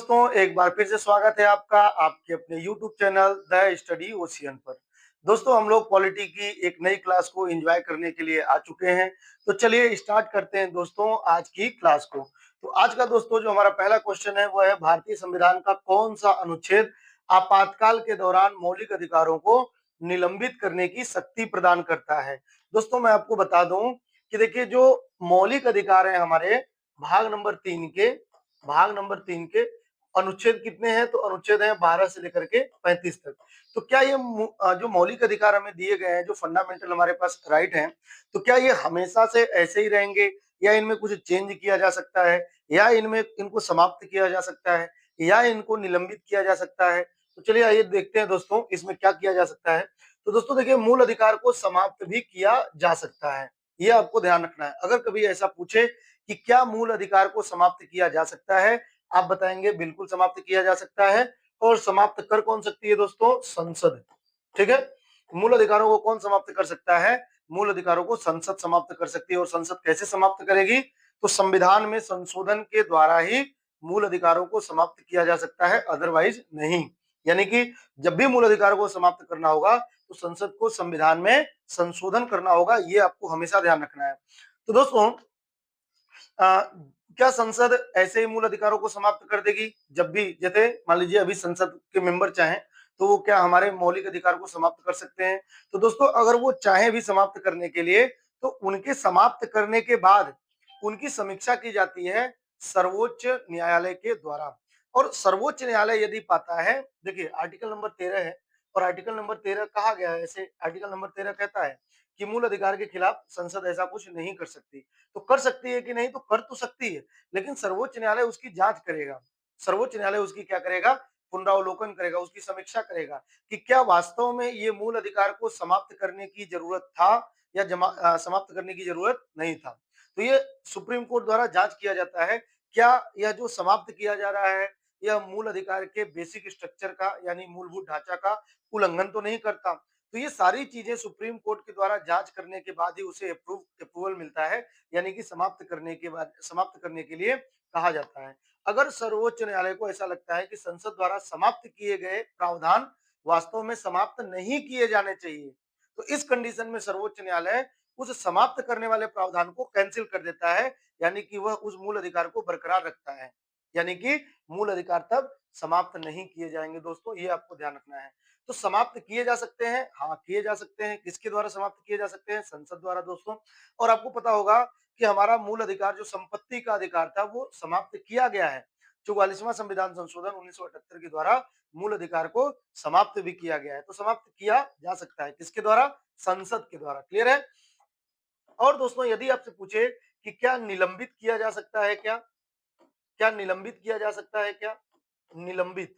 दोस्तों, एक बार फिर से स्वागत है आपका आपके अपने YouTube channel the study ocean पर। दोस्तों, हम लोग पॉलिटी की एक नई क्लास को एंजॉय करने के लिए आ चुके हैं। तो चलिए स्टार्ट करते हैं दोस्तों आज की क्लास को। तो आज का दोस्तों जो हमारा पहला क्वेश्चन है वो है भारतीय संविधान का कौन सा अनुच्छेद आपातकाल के दौरान मौलिक अधिकारों को निलंबित करने की शक्ति प्रदान करता है। दोस्तों, मैं आपको बता दूं कि देखिए जो मौलिक अधिकार है हमारे भाग नंबर 3 के अनुच्छेद कितने हैं? तो अनुच्छेद है 12 से लेकर के 35 तक। तो क्या ये जो मौलिक अधिकार हमें दिए गए हैं, जो फंडामेंटल हमारे पास राइट हैं, तो क्या ये हमेशा से ऐसे ही रहेंगे या इनमें कुछ चेंज किया जा सकता है, या इनमें इनको समाप्त किया जा सकता है, या इनको निलंबित किया जा सकता है? तो चलिए आइए देखते हैं दोस्तों इसमें क्या किया जा सकता है। तो दोस्तों देखिए, मूल अधिकार को समाप्त भी किया जा सकता है, ये आपको ध्यान रखना है। अगर कभी ऐसा पूछे कि क्या मूल अधिकार को समाप्त किया जा सकता है, आप बताएंगे बिल्कुल समाप्त किया जा सकता है। और समाप्त कर कौन सकती है दोस्तों? संसद। ठीक है, मूल अधिकारों को कौन समाप्त कर सकता है? मूल अधिकारों को संसद समाप्त कर सकती है। और संसद कैसे समाप्त करेगी? तो संविधान में संशोधन के द्वारा ही मूल अधिकारों को समाप्त किया जा सकता है, अदरवाइज नहीं। यानी कि जब भी मूल अधिकारों को समाप्त करना होगा तो संसद को संविधान में संशोधन करना होगा, ये आपको हमेशा ध्यान रखना है। तो दोस्तों क्या संसद ऐसे ही मूल अधिकारों को समाप्त कर देगी? जब भी जैसे मान लीजिए अभी संसद के मेंबर चाहें तो वो क्या हमारे मौलिक अधिकार को समाप्त कर सकते हैं? तो दोस्तों अगर वो चाहे भी समाप्त करने के लिए, तो उनके समाप्त करने के बाद उनकी समीक्षा की जाती है सर्वोच्च न्यायालय के द्वारा। और सर्वोच्च न्यायालय यदि पाता है, देखिए आर्टिकल नंबर 13 है, और आर्टिकल नंबर 13 कहा गया है, ऐसे आर्टिकल नंबर 13 कहता है कि मूल अधिकार के खिलाफ संसद ऐसा कुछ नहीं कर सकती। तो कर सकती है कि नहीं? तो कर तो सकती है, लेकिन सर्वोच्च न्यायालय उसकी जांच करेगा। सर्वोच्च न्यायालय उसकी क्या करेगा? पुनरावलोकन करेगा, उसकी समीक्षा करेगा कि क्या वास्तव में ये मूल अधिकार को समाप्त करने की जरूरत था या समाप्त करने की जरूरत नहीं था। तो ये सुप्रीम कोर्ट द्वारा जांच किया जाता है, क्या यह जो समाप्त किया जा रहा है यह मूल अधिकार के बेसिक स्ट्रक्चर का यानी मूलभूत ढांचा का उल्लंघन तो नहीं करता। तो ये सारी चीजें सुप्रीम कोर्ट के द्वारा जांच करने के बाद ही उसे अप्रूवल मिलता है, यानी कि समाप्त करने के बाद समाप्त करने के लिए कहा जाता है। अगर सर्वोच्च न्यायालय को ऐसा लगता है कि संसद द्वारा समाप्त किए गए प्रावधान वास्तव में समाप्त नहीं किए जाने चाहिए, तो इस कंडीशन में सर्वोच्च न्यायालय उस समाप्त करने वाले प्रावधान को कैंसिल कर देता है, यानी कि वह उस मूल अधिकार को बरकरार रखता है। यानी कि मूल अधिकार तब समाप्त नहीं किए जाएंगे दोस्तों, ये आपको ध्यान रखना है। तो समाप्त किए जा सकते हैं, हाँ किए जा सकते हैं। किसके द्वारा समाप्त किए जा सकते हैं? संसद द्वारा दोस्तों। और आपको पता होगा कि हमारा मूल अधिकार जो संपत्ति का अधिकार था वो समाप्त किया गया है। 44वां संविधान संशोधन 1978 के द्वारा मूल अधिकार को समाप्त भी किया गया है। तो समाप्त किया जा सकता है, किसके द्वारा? संसद के द्वारा। क्लियर है? और दोस्तों यदि आपसे पूछे कि क्या निलंबित किया जा सकता है क्या? क्या निलंबित किया जा सकता है क्या? निलंबित,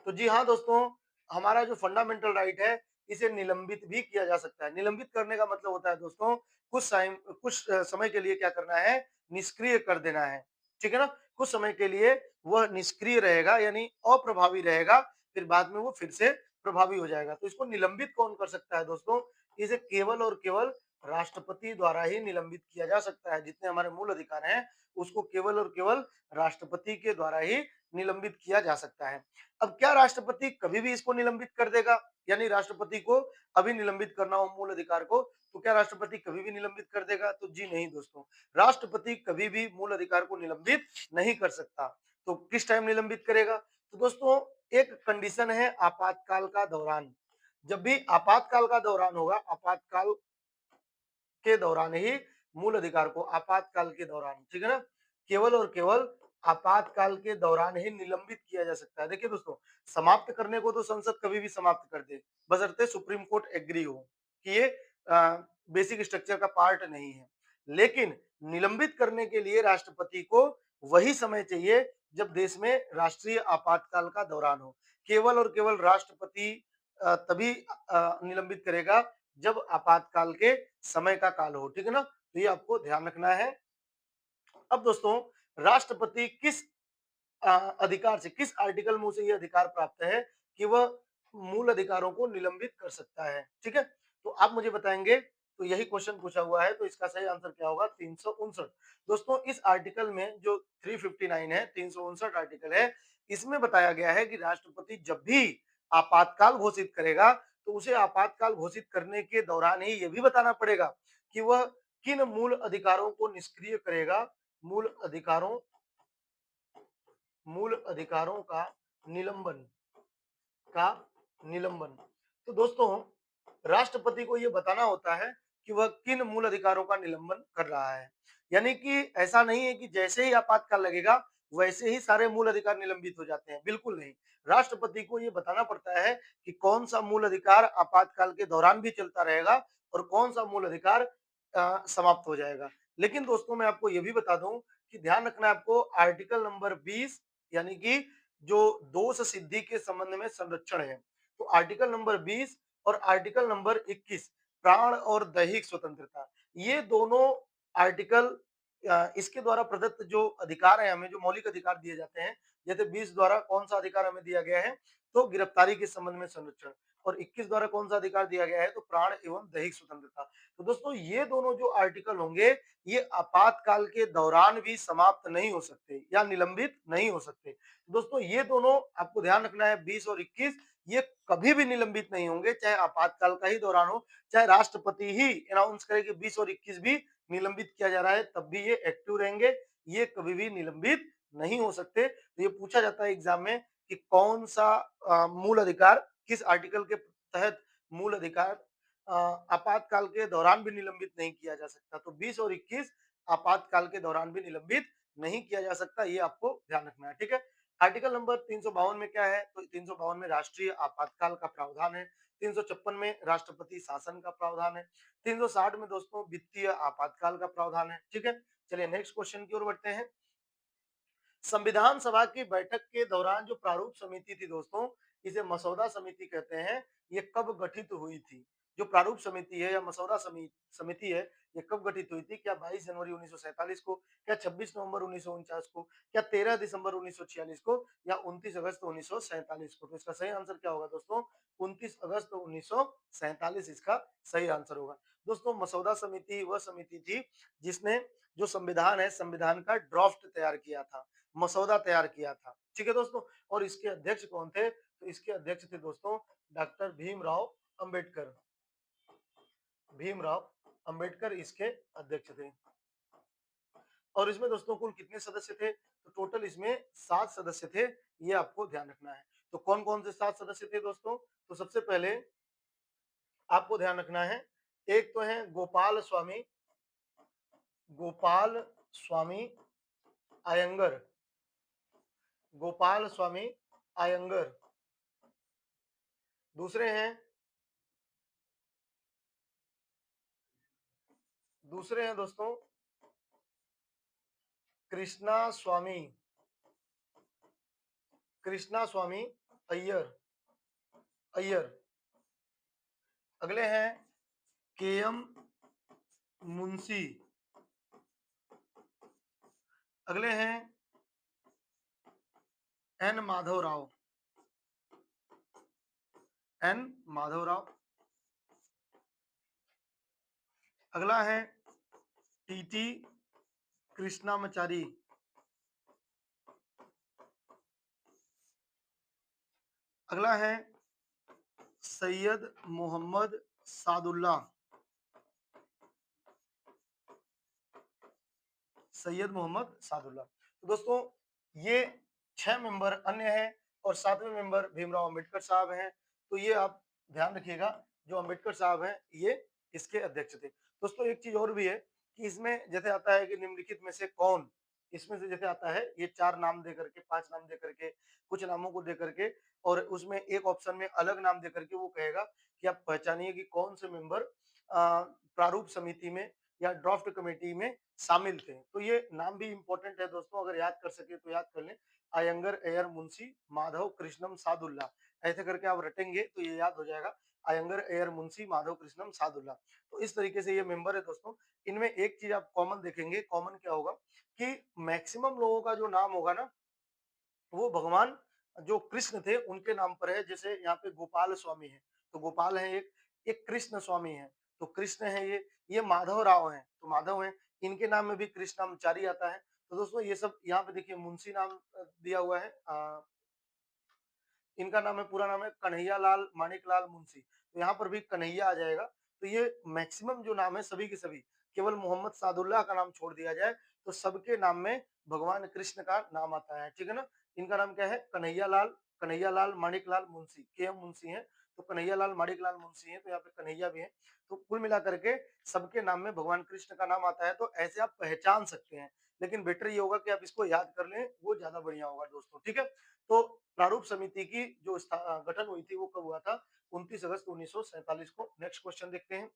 तो जी हाँ दोस्तों, हमारा जो फंडामेंटल राइट है इसे निलंबित भी किया जा सकता है। निलंबित करने का मतलब होता है दोस्तों कुछ समय के लिए क्या करना है? निष्क्रिय कर देना है। ठीक है ना? कुछ समय के लिए वह निष्क्रिय रहेगा, यानी अप्रभावी रहेगा, फिर बाद में वो फिर से प्रभावी हो जाएगा। तो इसको निलंबित कौन कर सकता है दोस्तों? इसे केवल और केवल राष्ट्रपति द्वारा ही निलंबित किया जा सकता है। जितने हमारे मूल अधिकार हैं उसको केवल और केवल राष्ट्रपति के द्वारा ही निलंबित किया जा सकता है। अब क्या राष्ट्रपति कभी भी इसको निलंबित कर देगा? यानी राष्ट्रपति को अभी निलंबित करना हो मूल अधिकार को, तो क्या राष्ट्रपति कभी भी निलंबित कर देगा? तो जी नहीं दोस्तों, राष्ट्रपति कभी भी मूल अधिकार को निलंबित नहीं कर सकता। तो किस टाइम निलंबित करेगा? तो दोस्तों एक कंडीशन है आपातकाल का दौरान। जब भी आपातकाल का दौरान होगा, आपातकाल के दौरान ही मूल अधिकार को, आपातकाल के दौरान, ठीक है ना, केवल और केवल आपातकाल के दौरान ही निलंबित किया जा सकता है। देखिए दोस्तों, समाप्त करने को तो संसद कभी भी समाप्त कर दे, बशर्ते सुप्रीम कोर्ट एग्री हो कि ये बेसिक स्ट्रक्चर का पार्ट नहीं है। लेकिन निलंबित करने के लिए राष्ट्रपति को वही समय चाहिए जब देश में राष्ट्रीय आपातकाल का दौरान हो। केवल और केवल राष्ट्रपति तभी निलंबित करेगा जब आपातकाल के समय का काल हो। ठीक है ना? तो ये आपको ध्यान रखना है। अब दोस्तों, राष्ट्रपति किस अधिकार से, किस आर्टिकल में उसे ये अधिकार प्राप्त है कि वह मूल अधिकारों को निलंबित कर सकता है? ठीक है, तो आप मुझे बताएंगे। तो यही क्वेश्चन पूछा हुआ है, तो इसका सही आंसर क्या होगा? 359। दोस्तों इस आर्टिकल में जो 359 है, 359 आर्टिकल है, इसमें बताया गया है कि राष्ट्रपति जब भी आपातकाल घोषित करेगा तो उसे आपातकाल घोषित करने के दौरान ही ये भी बताना पड़ेगा कि वह किन मूल अधिकारों को निष्क्रिय करेगा। मूल अधिकारों मूल अधिकारों निलंबन का निलंबन। तो दोस्तों राष्ट्रपति को यह बताना होता है कि वह किन मूल अधिकारों का निलंबन कर रहा है। यानी कि ऐसा नहीं है कि जैसे ही आपातकाल लगेगा वैसे ही सारे मूल अधिकार निलंबित हो जाते हैं, बिल्कुल नहीं। राष्ट्रपति को यह बताना पड़ता है कि कौन सा मूल अधिकार आपातकाल के दौरान भी चलता रहेगा और कौन सा मूल अधिकार समाप्त हो जाएगा। लेकिन दोस्तों मैं आपको यह भी बता दूं कि ध्यान रखना है आपको, आर्टिकल नंबर 20 यानी कि जो दोष सिद्धि के संबंध में संरक्षण है, तो आर्टिकल नंबर 20 और आर्टिकल नंबर 21 प्राण और दैहिक स्वतंत्रता, ये दोनों आर्टिकल इसके द्वारा प्रदत्त जो अधिकार है, हमें जो मौलिक अधिकार दिए जाते हैं, जैसे 20 द्वारा कौन सा अधिकार हमें दिया गया है, तो गिरफ्तारी के संबंध में संरक्षण, और 21 द्वारा कौन सा अधिकार दिया गया है, तो प्राण एवं दैहिक स्वतंत्रता। तो दोस्तों ये दोनों जो आर्टिकल होंगे ये आपातकाल के दौरान भी समाप्त नहीं हो सकते या निलंबित नहीं हो सकते। दोस्तों ये दोनों आपको ध्यान रखना है, 20 और 21 ये कभी भी निलंबित नहीं होंगे, चाहे आपातकाल का ही दौरान हो, चाहे राष्ट्रपति ही अनाउंस करे कि 20 और 21 भी निलंबित किया जा रहा है, तब भी ये एक्टिव रहेंगे, ये कभी भी निलंबित नहीं हो सकते। तो ये पूछा जाता है एग्जाम में कि कौन सा मूल अधिकार किस आर्टिकल के तहत मूल अधिकार आपातकाल के दौरान भी निलंबित नहीं किया जा सकता। तो 20 और 21 आपातकाल के दौरान भी निलंबित नहीं किया जा सकता, ये आपको ध्यान रखना है, ठीक है। आर्टिकल नंबर 352 में क्या है, तो 352 में राष्ट्रीय आपातकाल का प्रावधान है, 356 में राष्ट्रपति शासन का प्रावधान है, 360 में दोस्तों वित्तीय आपातकाल का प्रावधान है, ठीक है। चलिए नेक्स्ट क्वेश्चन की ओर बढ़ते हैं। संविधान सभा की बैठक के दौरान जो प्रारूप समिति थी दोस्तों, इसे मसौदा समिति कहते हैं, ये कब गठित हुई थी? जो प्रारूप समिति है या मसौदा समिति है, ये कब गठित हुई थी? क्या 22 जनवरी 1947 को, क्या 26 नवंबर 1949 को, क्या 13 दिसंबर 1946 को, या 29 अगस्त 1947 को? तो इसका सही आंसर क्या होगा दोस्तों? 29 अगस्त 1947 इसका सही आंसर होगा। दोस्तों मसौदा समिति वह समिति थी जिसने जो संविधान है, संविधान का ड्राफ्ट तैयार किया था, मसौदा तैयार किया था, ठीक है दोस्तों। और इसके अध्यक्ष कौन थे? तो इसके अध्यक्ष थे दोस्तों डॉक्टर भीमराव अंबेडकर। भीमराव अंबेडकर इसके अध्यक्ष थे। और इसमें दोस्तों कुल कितने सदस्य थे? तो टोटल इसमें 7 सदस्य थे, ये आपको ध्यान रखना है। तो कौन कौन से 7 सदस्य थे दोस्तों? तो सबसे पहले आपको ध्यान रखना है, एक तो है गोपाल स्वामी अयंगर, गोपाल स्वामी अयंगर। दूसरे हैं दोस्तों कृष्णा स्वामी अय्यर अय्यर। अगले हैं के एम मुंशी। अगले हैं एन माधवराव। अगला है टीटी कृष्णामाचारी। अगला है सैयद मोहम्मद सादुल्ला। तो दोस्तों ये 6 मेंबर अन्य हैं और 7वें मेंबर भीमराव अंबेडकर साहब हैं। तो ये आप ध्यान रखिएगा, जो अंबेडकर साहब हैं ये इसके अध्यक्ष थे। दोस्तों एक चीज और भी है कि इसमें जैसे आता है कि निम्नलिखित में से कौन, इसमें से जैसे आता है ये 4 नाम दे करके, 5 नाम दे करके, कुछ नामों को दे करके, और उसमें एक ऑप्शन में अलग नाम दे करके वो कहेगा कि आप पहचानिए कि कौन से मेंबर प्रारूप समिति में या ड्राफ्ट कमेटी में शामिल थे। तो ये नाम भी इंपॉर्टेंट है दोस्तों, अगर याद कर सके तो याद कर लें, अयंगर, अय्यर, मुंशी, माधव, कृष्णम, सादुल्ला, ऐसे करके आप रटेंगे तो ये याद हो जाएगा, अयंगर, अय्यर, मुंशी, माधव, कृष्णम, सादुल्ला। तो इस तरीके से ये मेंबर है दोस्तों। इनमें एक चीज आप कॉमन देखेंगे, कॉमन क्या होगा कि मैक्सिमम लोगों का जो नाम होगा ना वो भगवान जो कृष्ण थे उनके नाम पर है। जैसे यहाँ पे गोपाल स्वामी है तो गोपाल है, एक कृष्ण स्वामी है तो कृष्ण है, ये माधव राव है तो माधव है, इनके नाम में भी कृष्णामचारी आता है। तो दोस्तों ये सब यहाँ पे देखिए, मुंशी नाम दिया हुआ है इनका नाम है, पूरा नाम है कन्हैया लाल माणिक लाल मुंशी, तो यहाँ पर भी कन्हैया आ जाएगा। तो ये मैक्सिमम जो नाम है सभी के सभी, केवल मोहम्मद सादुल्लाह का नाम छोड़ दिया जाए तो सबके नाम में भगवान कृष्ण का नाम आता है, ठीक है ना। इनका नाम क्या है, कन्हैया लाल माणिक लाल मुंशी, के एम मुंशी है, तो कन्हैया लाल माणिक लाल मुंशी है, तो यहाँ पे कन्हैया भी है। तो कुल मिलाकर के सबके नाम में भगवान कृष्ण का नाम आता है, तो ऐसे आप पहचान सकते हैं। लेकिन बेटर ये होगा कि आप इसको याद कर लें, वो ज्यादा बढ़िया होगा दोस्तों, ठीक है। तो प्रारूप समिति की जो गठन हुई थी वो कब हुआ था, 29 अगस्त 1947 को। नेक्स्ट क्वेश्चन देखते हैं,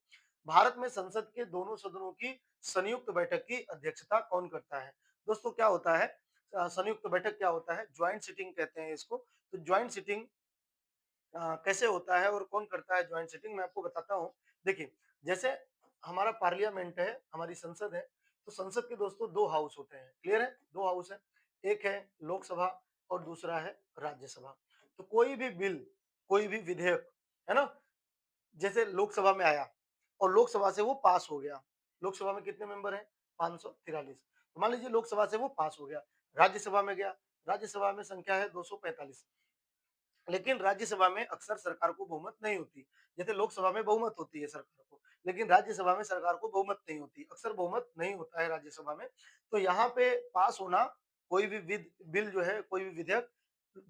भारत में संसद के दोनों सदनों की संयुक्त बैठक की अध्यक्षता कौन करता है। दोस्तों क्या होता है संयुक्त बैठक, क्या होता है, ज्वाइंट सिटिंग कहते हैं इसको। तो ज्वाइंट सिटिंग कैसे होता है और कौन करता है ज्वाइंट सिटिंग, मैं आपको बताता हूँ। देखिए, जैसे हमारा पार्लियामेंट है, हमारी संसद है, तो संसद के दोस्तों दो हाउस होते हैं, क्लियर है, दो हाउस है, एक है लोकसभा और दूसरा है राज्यसभा। तो कोई भी बिल, कोई भी विधेयक, है ना, जैसे लोकसभा में आया और लोकसभा से वो पास हो गया, लोकसभा में कितने मेंबर हैं, 543, तो मान लीजिए लोकसभा से वो पास हो गया, राज्यसभा में गया, राज्यसभा में संख्या है 245, लेकिन राज्यसभा में अक्सर सरकार को बहुमत नहीं होती। जैसे लोकसभा में बहुमत होती है सरकार को, लेकिन राज्यसभा में सरकार को बहुमत नहीं होती, अक्सर बहुमत नहीं होता है राज्यसभा में। तो यहाँ पे पास होना, कोई भी बिल जो है, कोई भी विधेयक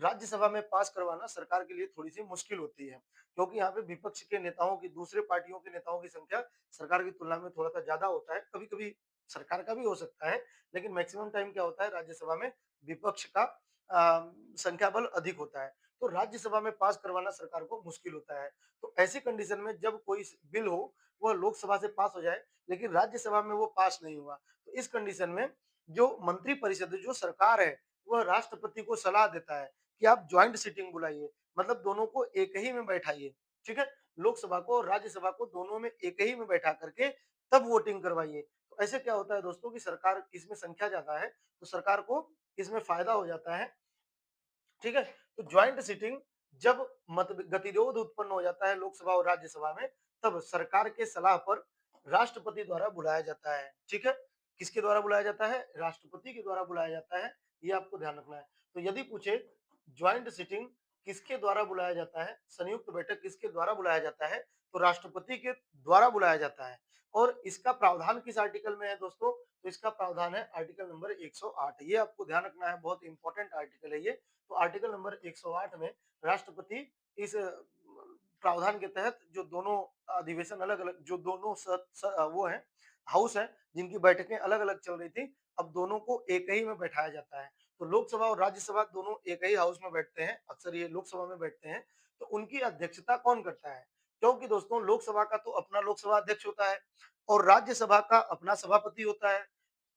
राज्यसभा में पास करवाना सरकार के लिए थोड़ी सी मुश्किल होती है, क्योंकि यहाँ पे विपक्ष के नेताओं की, दूसरे पार्टियों के नेताओं की संख्या सरकार की तुलना में थोड़ा सा ज्यादा होता है। कभी कभी सरकार का भी हो सकता है, लेकिन मैक्सिमम टाइम क्या होता है, राज्यसभा में विपक्ष का संख्या बल अधिक होता है, तो राज्यसभा में पास करवाना सरकार को मुश्किल होता है। तो ऐसी कंडीशन में जब कोई बिल हो, वह लोकसभा से पास हो जाए लेकिन राज्यसभा में वो पास नहीं हुआ, तो इस कंडीशन में जो मंत्री परिषद, जो सरकार है, वह राष्ट्रपति को सलाह देता है कि आप ज्वाइंट सीटिंग बुलाइए, मतलब दोनों को एक ही में बैठाइए, ठीक है, लोकसभा को और राज्यसभा को दोनों में एक ही में बैठा करके तब वोटिंग करवाइए। तो ऐसे क्या होता है दोस्तों कि सरकार, इसमें संख्या ज्यादा है तो सरकार को इसमें फायदा हो जाता है, ठीक है। तो ज्वाइंट सिटिंग, जब मत गतिरोध उत्पन्न हो जाता है लोकसभा और राज्यसभा में, तब सरकार के सलाह पर राष्ट्रपति द्वारा बुलाया जाता है, ठीक है। किसके द्वारा बुलाया जाता है, राष्ट्रपति के द्वारा बुलाया जाता है, ये आपको ध्यान रखना है। तो यदि पूछे ज्वाइंट सिटिंग किसके द्वारा बुलाया जाता है, संयुक्त बैठक किसके द्वारा बुलाया जाता है, तो राष्ट्रपति के द्वारा बुलाया जाता है। और इसका प्रावधान किस आर्टिकल में है दोस्तों, तो इसका प्रावधान है आर्टिकल नंबर 108, ये आपको ध्यान रखना है, बहुत इंपॉर्टेंट आर्टिकल है ये। तो आर्टिकल नंबर 108 में राष्ट्रपति इस प्रावधान के तहत, जो दोनों अधिवेशन अलग अलग, जो दोनों वो है हाउस है जिनकी बैठकें अलग अलग चल रही थी, अब दोनों को एक ही में बैठाया जाता है। तो लोकसभा और राज्यसभा दोनों एक ही हाउस में बैठते हैं, अक्सर ये लोकसभा में बैठते हैं। तो उनकी अध्यक्षता कौन करता है, क्योंकि दोस्तों लोकसभा का तो अपना लोकसभा अध्यक्ष होता है और राज्यसभा का अपना सभापति होता है।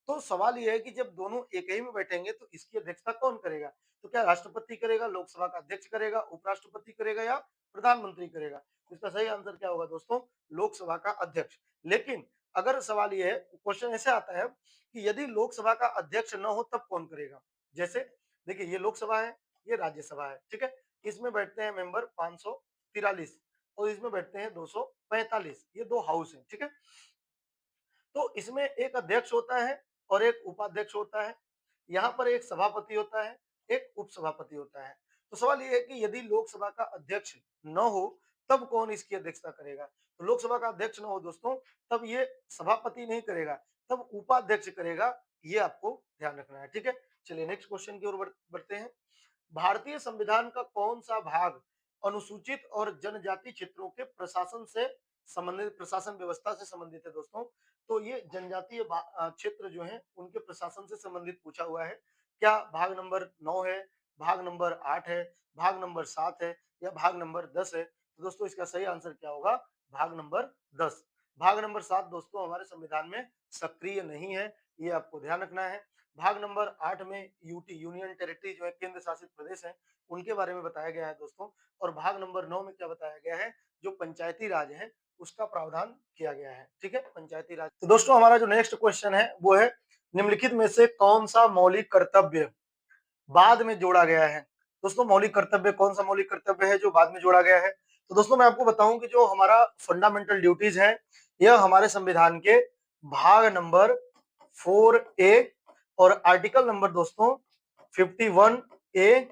तो सवाल ये है कि जब दोनों एक ही में बैठेंगे तो इसकी अध्यक्षता कौन करेगा, तो क्या राष्ट्रपति करेगा, लोकसभा का अध्यक्ष करेगा, उपराष्ट्रपति करेगा या प्रधानमंत्री करेगा। तो इसका सही आंसर क्या होगा दोस्तों, लोकसभा का अध्यक्ष। लेकिन अगर सवाल ये है, क्वेश्चन ऐसे आता है कि यदि लोकसभा का अध्यक्ष न हो तब कौन करेगा। जैसे देखिए, ये लोकसभा है, ये राज्यसभा है, ठीक है, इसमें बैठते हैं मेंबर 543 और इसमें बैठते हैं 245, ये दो हाउस है, ठीक है। तो इसमें एक अध्यक्ष होता है और एक उपाध्यक्ष होता है, यहाँ पर एक सभापति होता है, एक उपसभापति होता है। तो सवाल ये है कि यदि लोकसभा का अध्यक्ष न हो तब कौन इसकी अध्यक्षता करेगा। तो लोकसभा का अध्यक्ष न हो दोस्तों, तब ये सभापति नहीं करेगा, तब उपाध्यक्ष करेगा, ये आपको ध्यान रखना है, ठीक है। चलिए नेक्स्ट क्वेश्चन की ओर बढ़ते हैं। भारतीय संविधान का कौन सा भाग अनुसूचित और जनजाति क्षेत्रों के प्रशासन से संबंधित, प्रशासन व्यवस्था से संबंधित है दोस्तों। तो ये जनजातीय क्षेत्र जो है उनके प्रशासन से संबंधित पूछा हुआ है। क्या भाग नंबर 9 है, भाग नंबर 8 है, भाग नंबर 7 है या भाग नंबर 10 है। तो दोस्तों इसका सही आंसर क्या होगा, भाग नंबर 10। भाग नंबर 7 दोस्तों हमारे संविधान में सक्रिय नहीं है, ये आपको ध्यान रखना है। भाग नंबर 8 में यूटी, यूनियन टेरिटरी जो है, केंद्र शासित प्रदेश है, उनके बारे में बताया गया है दोस्तों। और भाग नंबर 9 में क्या बताया गया है, जो पंचायती राज है उसका प्रावधान किया गया है, ठीक है, पंचायती राज। तो दोस्तों हमारा जो नेक्स्ट क्वेश्चन है वो है, निम्नलिखित में से कौन सा मौलिक कर्तव्य बाद में जोड़ा गया है। दोस्तों मौलिक कर्तव्य, कौन सा मौलिक कर्तव्य है जो बाद में जोड़ा गया है। तो दोस्तों मैं आपको बताऊं कि जो हमारा फंडामेंटल ड्यूटीज है, यह हमारे संविधान के भाग नंबर 4A और आर्टिकल नंबर दोस्तों 51A,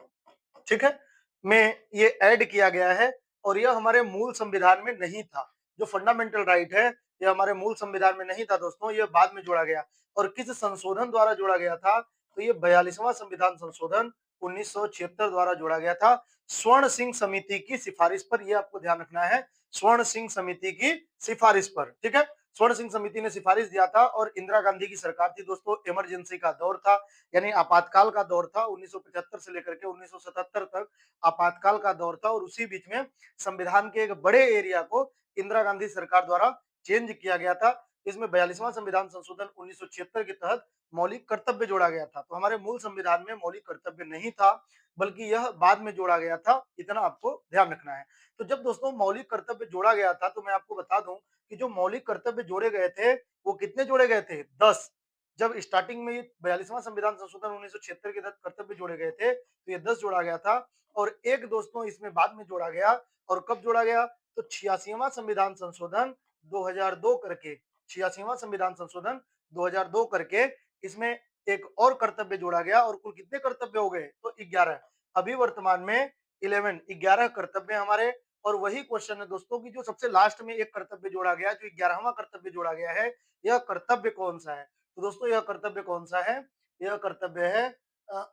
ठीक है, में ये ऐड किया गया है और यह हमारे मूल संविधान में नहीं था। जो फंडामेंटल राइट है ये हमारे मूल संविधान में नहीं था दोस्तों, ये बाद में जोड़ा गया। और किस संशोधन द्वारा जोड़ा गया था? तो ये 42वां संविधान संशोधन 1976 द्वारा जोड़ा गया था, स्वर्ण सिंह समिति की सिफारिश पर। ये आपको ध्यान रखना है, स्वर्ण सिंह समिति की सिफारिश पर, ठीक है। स्वर्ण सिंह समिति ने सिफारिश दिया था और इंदिरा गांधी की सरकार थी दोस्तों, इमरजेंसी का दौर था, यानी आपातकाल का दौर था। 1975 से लेकर के 1977 तक आपातकाल का दौर था और उसी बीच में संविधान के एक बड़े एरिया को इंदिरा गांधी सरकार द्वारा चेंज किया गया था। इसमें 42वां संविधान संशोधन 1976 के तहत मौलिक कर्तव्य जोड़ा गया था। तो हमारे मूल संविधान में मौलिक कर्तव्य नहीं था, बल्कि यह बाद में जोड़ा गया था, इतना आपको ध्यान रखना है। तो जब दोस्तों मौलिक कर्तव्य जोड़ा गया था, तो मैं आपको बता दूं कि जो मौलिक कर्तव्य जोड़े गए थे वो कितने जोड़े गए थे? 10। जब स्टार्टिंग में 42वां संविधान संशोधन 1976 के तहत कर्तव्य जोड़े गए थे तो ये 10 जोड़ा गया था और एक दोस्तों इसमें बाद में जोड़ा गया। और कब जोड़ा गया? तो 86वां संविधान संशोधन 2002 करके, 86वां संविधान संशोधन 2002 करके इसमें एक और कर्तव्य जोड़ा गया और कुल कितने कर्तव्य हो गए? तो 11। अभी वर्तमान में 11 कर्तव्य हमारे। और वही क्वेश्चन है दोस्तों कि जो सबसे लास्ट में एक कर्तव्य जोड़ा गया, जो 11वां कर्तव्य जोड़ा गया है, यह कर्तव्य कौन सा है? तो दोस्तों यह कर्तव्य कौन सा है? यह कर्तव्य है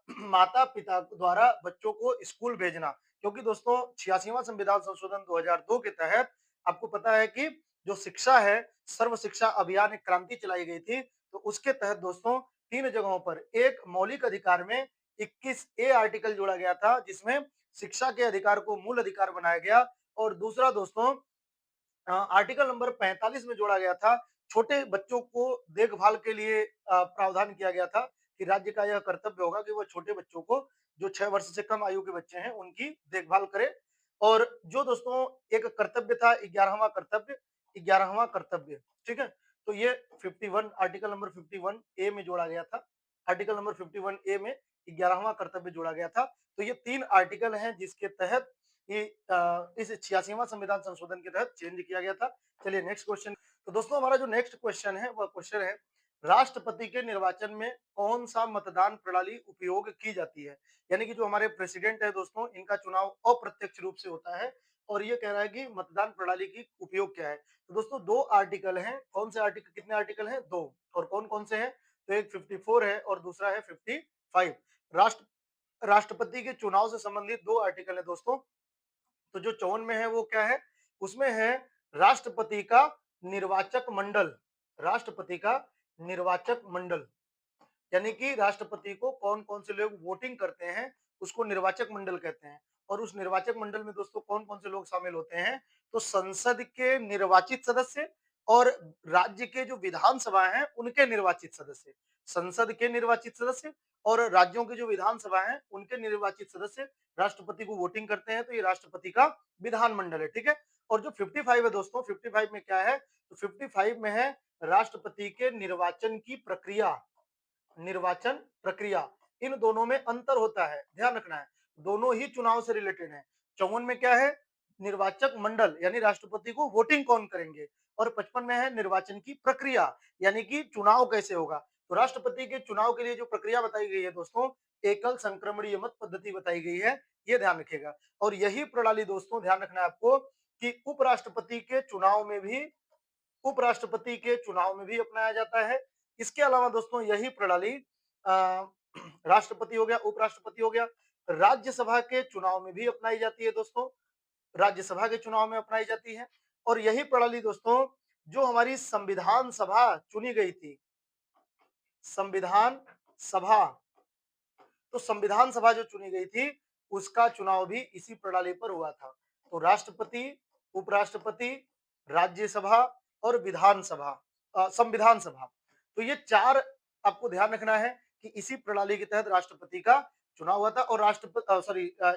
माता पिता द्वारा बच्चों को स्कूल भेजना। क्योंकि दोस्तों 86वां संविधान संशोधन 2002 के तहत आपको पता है कि जो शिक्षा है, सर्व शिक्षा अभियान एक क्रांति चलाई गई थी। तो उसके तहत दोस्तों 3 जगहों पर, एक मौलिक अधिकार में 21A आर्टिकल जोड़ा गया था जिसमें शिक्षा के अधिकार को मूल अधिकार बनाया गया। और दूसरा दोस्तों आर्टिकल नंबर 45 में जोड़ा गया था, छोटे बच्चों को देखभाल के लिए प्रावधान किया गया था कि राज्य का यह कर्तव्य होगा कि वह छोटे बच्चों को, जो 6 वर्ष से कम आयु के बच्चे हैं, उनकी देखभाल करे। और जो दोस्तों एक कर्तव्य था 11वां कर्तव्य, 11वां कर्तव्य, ठीक है। तो ये 51 आर्टिकल नंबर 51A में जोड़ा गया था। आर्टिकल नंबर 51A में 11वां कर्तव्य जोड़ा गया था। तो ये 3 आर्टिकल हैं जिसके तहत ये इस 86वां संविधान संशोधन के तहत चेंज किया गया था। चलिए नेक्स्ट क्वेश्चन। तो दोस्तों हमारा जो नेक्स्ट क्वेश्चन है वह क्वेश्चन है, राष्ट्रपति के निर्वाचन में कौन सा मतदान प्रणाली उपयोग की जाती है? यानी कि जो हमारे प्रेसिडेंट है दोस्तों, इनका चुनाव अप्रत्यक्ष रूप से होता है और ये कह रहा है कि मतदान प्रणाली की उपयोग क्या है? तो दोस्तों 2 आर्टिकल हैं। कौन से आर्टिकल, कितने आर्टिकल हैं? 2। और कौन-कौन से हैं? तो एक 54 है और दूसरा है 55। राष्ट्रपति के चुनाव से संबंधित 2 आर्टिकल है दोस्तों। तो जो 54 में है वो क्या है? उसमें है राष्ट्रपति का निर्वाचक मंडल। राष्ट्रपति का निर्वाचक मंडल, यानी कि राष्ट्रपति को कौन-कौन से लोग वोटिंग करते हैं, उसको निर्वाचक मंडल कहते हैं। और उस निर्वाचक मंडल में दोस्तों कौन-कौन से लोग शामिल होते हैं? तो संसद के निर्वाचित सदस्य और राज्य के जो विधानसभा हैं, उनके निर्वाचित सदस्य। संसद के निर्वाचित सदस्य और राज्यों की जो विधानसभा है, उनके निर्वाचित सदस्य राष्ट्रपति को वोटिंग करते हैं। तो ये राष्ट्रपति का विधानमंडल है, ठीक है। और जो 55 है दोस्तों, 55 में क्या है? तो 55 में है राष्ट्रपति के निर्वाचन की प्रक्रिया। निर्वाचन प्रक्रिया, इन दोनों में अंतर होता है, ध्यान रखना है। दोनों ही चुनाव से रिलेटेड है। 54 में क्या है? निर्वाचक मंडल, यानी राष्ट्रपति को वोटिंग कौन करेंगे। और 55 में है निर्वाचन की प्रक्रिया, यानी कि चुनाव कैसे होगा। तो राष्ट्रपति के चुनाव के लिए जो प्रक्रिया बताई गई है दोस्तों, एकल संक्रमणीय मत पद्धति बताई गई है, ये ध्यान रखिएगा। और यही प्रणाली दोस्तों ध्यान रखना है आपको कि उपराष्ट्रपति के चुनाव में भी अपनाया जाता है। इसके अलावा दोस्तों यही प्रणाली राष्ट्रपति हो गया, उपराष्ट्रपति हो गया, राज्यसभा के चुनाव में भी अपनाई जाती है दोस्तों, राज्यसभा के चुनाव में अपनाई जाती है। और यही प्रणाली दोस्तों जो हमारी संविधान सभा चुनी गई थी, संविधान सभा, तो संविधान सभा जो चुनी गई थी उसका चुनाव भी इसी प्रणाली पर हुआ था। तो राष्ट्रपति, उपराष्ट्रपति, राज्यसभा और विधानसभा, संविधान सभा, तो ये 4 आपको ध्यान रखना है कि इसी प्रणाली के तहत राष्ट्रपति का चुनाव हुआ था। और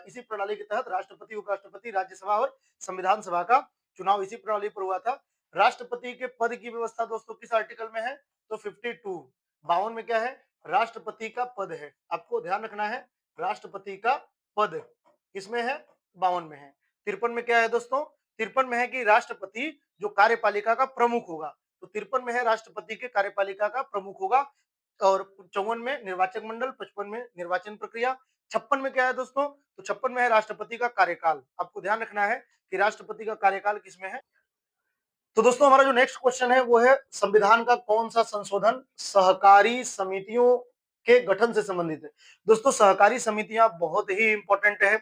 इसी प्रणाली के तहत राष्ट्रपति, उपराष्ट्रपति, राज्यसभा और संविधान सभा का चुनाव इसी प्रणाली पर हुआ था। राष्ट्रपति के पद की व्यवस्था दोस्तों किस आर्टिकल में है? तो 52, 52 में क्या है? राष्ट्रपति का पद है, आपको ध्यान रखना है। राष्ट्रपति का पद किसमें है? 52 में है। 53 में क्या है दोस्तों? 53 में है कि राष्ट्रपति जो कार्यपालिका का प्रमुख होगा। तो 53 में है राष्ट्रपति के कार्यपालिका का प्रमुख होगा। और 54 में निर्वाचक मंडल, 55 में निर्वाचन प्रक्रिया, 56 में क्या है दोस्तों? तो 56 में है राष्ट्रपति का कार्यकाल। आपको ध्यान रखना है कि राष्ट्रपति का कार्यकाल किसमें है। तो दोस्तों हमारा जो नेक्स्ट क्वेश्चन है वो है संविधान का कौन सा संशोधन सहकारी समितियों के गठन से संबंधित है। दोस्तों सहकारी समितियां बहुत ही इंपॉर्टेंट है।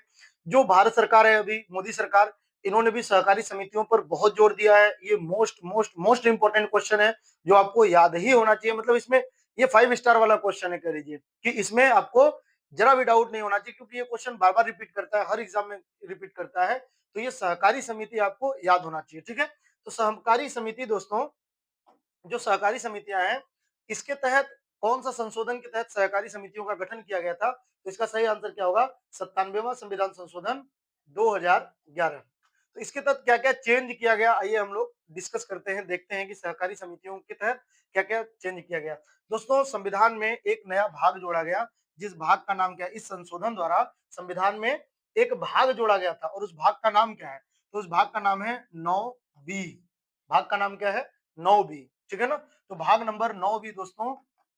जो भारत सरकार है अभी मोदी सरकार, इन्होंने भी सहकारी समितियों पर बहुत जोर दिया है। ये most most most important question है जो आपको याद ही होना चाहिए। मतलब इसमें ये 5 स्टार वाला क्वेश्चन है, कह लीजिए कि इसमें आपको जरा भी डाउट नहीं होना चाहिए, क्योंकि ये क्वेश्चन बार बार रिपीट करता है, हर एग्जाम में रिपीट करता है। तो ये सहकारी समिति आपको याद होना चाहिए, ठीक है। तो सहकारी समिति दोस्तों, जो सहकारी समितियां हैं, इसके तहत कौन सा संशोधन के तहत सहकारी समितियों का गठन किया गया था? तो इसका सही आंसर क्या होगा? 97वां संविधान संशोधन 2011। तो इसके तहत क्या क्या चेंज किया गया, आइए हम लोग डिस्कस करते हैं, देखते हैं कि सहकारी समितियों के तहत क्या क्या चेंज किया गया। दोस्तों संविधान में एक नया भाग जोड़ा गया, जिस भाग का नाम क्या है? इस संशोधन द्वारा संविधान में एक भाग जोड़ा गया था, और उस भाग का नाम क्या है? तो उस भाग का नाम है 9 बी। भाग का नाम क्या है? 9 बी, ठीक है ना। तो भाग नंबर 9 बी दोस्तों,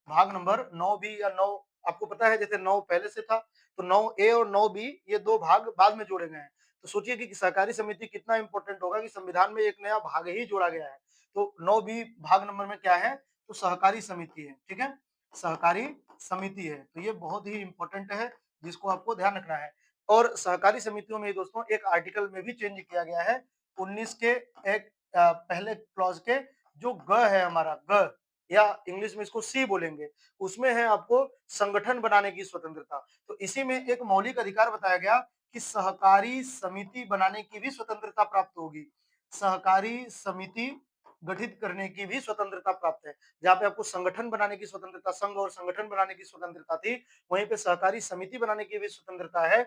भाग नंबर 9 बी या 9, आपको पता है जैसे 9 पहले से था, तो 9 ए और 9 बी ये दो भाग बाद में जोड़े गए हैं। तो सोचिए कि सहकारी समिति कितना इंपॉर्टेंट होगा कि संविधान में एक नया भाग ही जोड़ा गया है। तो 9 बी भाग नंबर में क्या है? तो सहकारी समिति है, ठीक है, सहकारी समिति है। तो ये बहुत ही इंपॉर्टेंट है, जिसको आपको ध्यान रखना है। और सहकारी समितियों में दोस्तों एक आर्टिकल में भी चेंज किया गया है, 19 के एक पहले क्लॉज के, जो ग है हमारा, ग या इंग्लिश में इसको सी बोलेंगे, उसमें है आपको संगठन बनाने की स्वतंत्रता। तो इसी में एक मौलिक अधिकार बताया गया कि सहकारी समिति बनाने की भी स्वतंत्रता प्राप्त होगी, सहकारी समिति गठित करने की भी स्वतंत्रता प्राप्त है। जहाँ पे आपको संगठन बनाने की स्वतंत्रता, संघ और संगठन बनाने की स्वतंत्रता थी, वहीं पे सहकारी समिति बनाने की भी स्वतंत्रता है।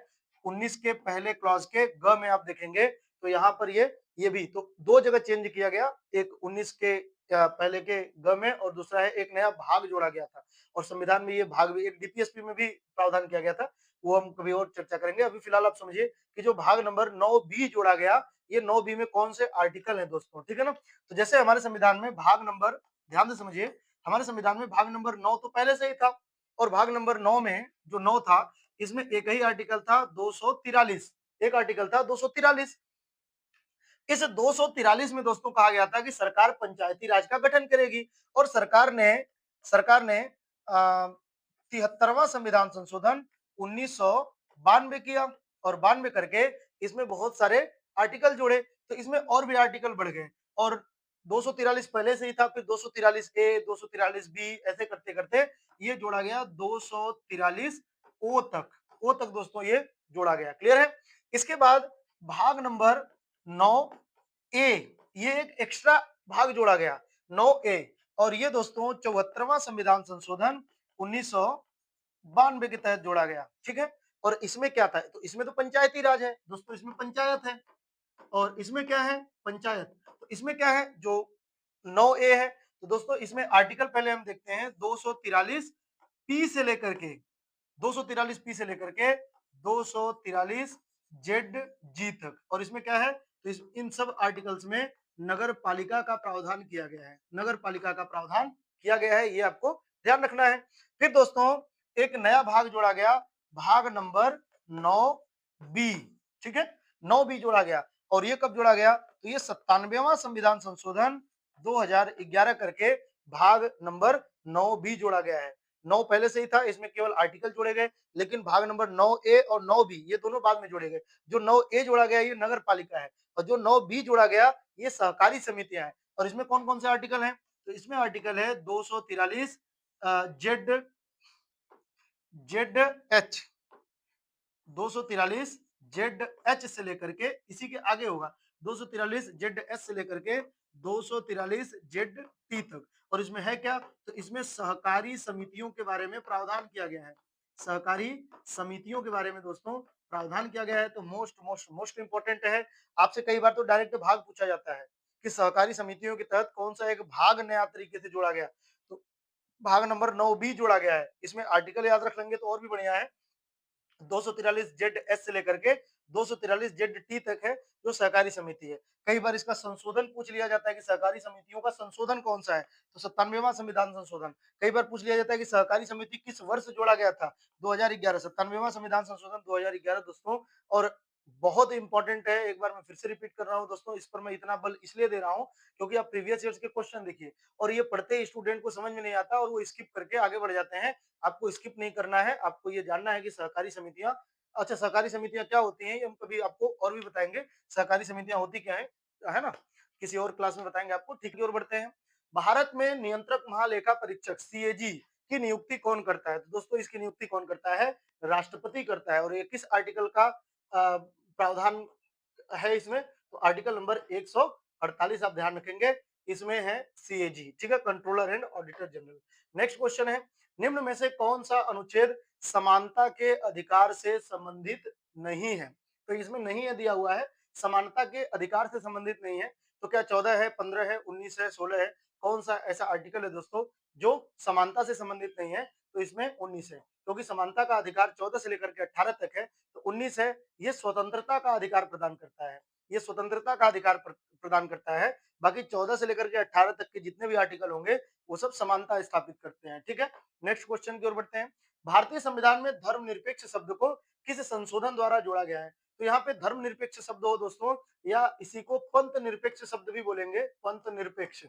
19 के पहले क्लॉज के ग में आप देखेंगे तो यहाँ पर ये भी तो दो जगह चेंज किया गया, एक 19 के पहले के ग में, और दूसरा है एक नया भाग जोड़ा गया था। और संविधान में ये भाग भी एक डीपीएसपी में भी प्रावधान किया गया था, वो हम कभी और चर्चा करेंगे। अभी फिलहाल आप समझिए कि जो भाग नंबर 9 बी जोड़ा गया, ये 9 बी में कौन से आर्टिकल है दोस्तों, ठीक है ना। तो जैसे हमारे संविधान में भाग नंबर, ध्यान से समझिए, हमारे संविधान में भाग नंबर 9 तो पहले से ही था, और भाग नंबर 9 में जो 9 था, इसमें एक ही आर्टिकल था 243, एक आर्टिकल था 243। इस 243 में दोस्तों कहा गया था कि सरकार पंचायती राज का गठन करेगी, और सरकार ने 73वां संविधान संशोधन 1992 किया, और 92 करके इसमें बहुत सारे आर्टिकल जोड़े, तो इसमें और भी आर्टिकल बढ़ गए, और 243 पहले से ही था, फिर 243 ए, 243 बी, ऐसे करते करते ये जोड़ा गया 243 ओ तक, ओ तक दोस्तों ये जोड़ा गया। क्लियर है? इसके बाद भाग नंबर 9 ए, ये एक एक्स्ट्रा भाग जोड़ा गया 9 ए, और ये दोस्तों 74वां संविधान संशोधन 1992 के तहत जोड़ा गया, ठीक है। और इसमें क्या था? तो इसमें तो पंचायती राज है दोस्तों, इसमें पंचायत है, और इसमें क्या है? पंचायत। तो इसमें क्या है? जो 9 ए है, तो दोस्तों इसमें आर्टिकल पहले हम देखते हैं 243 पी से लेकर के, 243 पी से लेकर के 243 जेड जी तक, और इसमें क्या है? तो इन सब आर्टिकल्स में नगर पालिका का प्रावधान किया गया है, नगर पालिका का प्रावधान किया गया है, ये आपको ध्यान रखना है। फिर दोस्तों एक नया भाग जोड़ा गया, भाग नंबर 9 बी, ठीक है, 9 बी जोड़ा गया, और ये कब जोड़ा गया? तो ये 97वां संविधान संशोधन 2011 करके भाग नंबर 9 बी जोड़ा गया है। 9 पहले से ही था, इसमें केवल आर्टिकल जोड़े गए, लेकिन भाग नंबर 9 ए और 9 बी ये दोनों बाद में जोड़े गए। जो 9 ए जोड़ा गया ये नगर पालिका है, और जो 9 बी जोड़ा गया ये सहकारी समितियां हैं। और इसमें कौन कौन से आर्टिकल हैं? तो इसमें आर्टिकल है 243 Z Z H, 243 Z H से लेकर के, इसी के आगे होगा 243 जेड एस से लेकर के 243 जेड टी तक। और इसमें है क्या? तो इसमें सहकारी समितियों के बारे में प्रावधान किया गया है, सहकारी समितियों के बारे में दोस्तों प्रावधान किया गया है। तो मोस्ट मोस्ट मोस्ट इंपॉर्टेंट है। आपसे कई बार तो डायरेक्ट भाग पूछा जाता है कि सहकारी समितियों के तहत कौन सा एक भाग नया तरीके से जोड़ा गया, तो भाग नंबर 9 बी जोड़ा गया है। इसमें आर्टिकल याद रख लेंगे तो और भी बढ़िया है, 243 जेड एस से लेकर के 243 जेड टी तक है जो सहकारी समिति है। कई बार इसका संशोधन पूछ लिया जाता है कि सहकारी समितियों का संशोधन कौन सा है, तो 97वां संविधान संशोधन। कई बार पूछ लिया जाता है कि सहकारी समिति किस वर्ष जोड़ा गया था, 2011, 97वां संविधान संशोधन 2011 दोस्तों। और बहुत इंपॉर्टेंट है, एक बार मैं फिर से रिपीट कर रहा हूं दोस्तों, इस पर मैं इतना बल इसलिए दे रहा हूं क्योंकि आप प्रीवियस ईयर्स के क्वेश्चन देखिए और ये पढ़ते ही स्टूडेंट को समझ में नहीं आता और वो स्किप करके आगे बढ़ जाते हैं। आपको स्किप नहीं करना है, आपको ये जानना है कि सहकारी समितियां, अच्छा सहकारी समितियां क्या होती हैं ये हम कभी आपको और भी बताएंगे, सहकारी समितियां होती क्या है ना, किसी और क्लास में बताएंगे आपको। ठीक, की ओर बढ़ते हैं। भारत में नियंत्रक महालेखा परीक्षक सीएजी की नियुक्ति कौन करता है, तो दोस्तों इसकी नियुक्ति कौन करता है, राष्ट्रपति करता है। और ये किस आर्टिकल का प्रावधान है इसमें, तो आर्टिकल नंबर 148 आप ध्यान रखेंगे, इसमें है सीएजी, ठीक है, controller and auditor general. Next question है, निम्न में से कौन सा अनुच्छेद समानता के अधिकार से संबंधित नहीं है, तो इसमें नहीं है दिया हुआ है, समानता के अधिकार से संबंधित नहीं है, तो क्या 14 है, 15 है, 19 है, 16 है, कौन सा ऐसा आर्टिकल है दोस्तों जो समानता से संबंधित नहीं है, तो इसमें 19 है, क्योंकि समानता का अधिकार 14 से लेकर के 18 तक है, तो 19 है, ये स्वतंत्रता का अधिकार प्रदान करता है, ये स्वतंत्रता का अधिकार प्रदान करता है। बाकी 14 से लेकर के 18 तक के जितने भी आर्टिकल होंगे वो सब समानता स्थापित करते हैं, ठीक है। नेक्स्ट क्वेश्चन की ओर बढ़ते हैं। भारतीय संविधान में धर्मनिरपेक्ष शब्द को किस संशोधन द्वारा जोड़ा गया है, तो यहाँ पे धर्मनिरपेक्ष शब्द हो दोस्तों, या इसी को पंथ निरपेक्ष शब्द भी बोलेंगे, पंथ निरपेक्ष,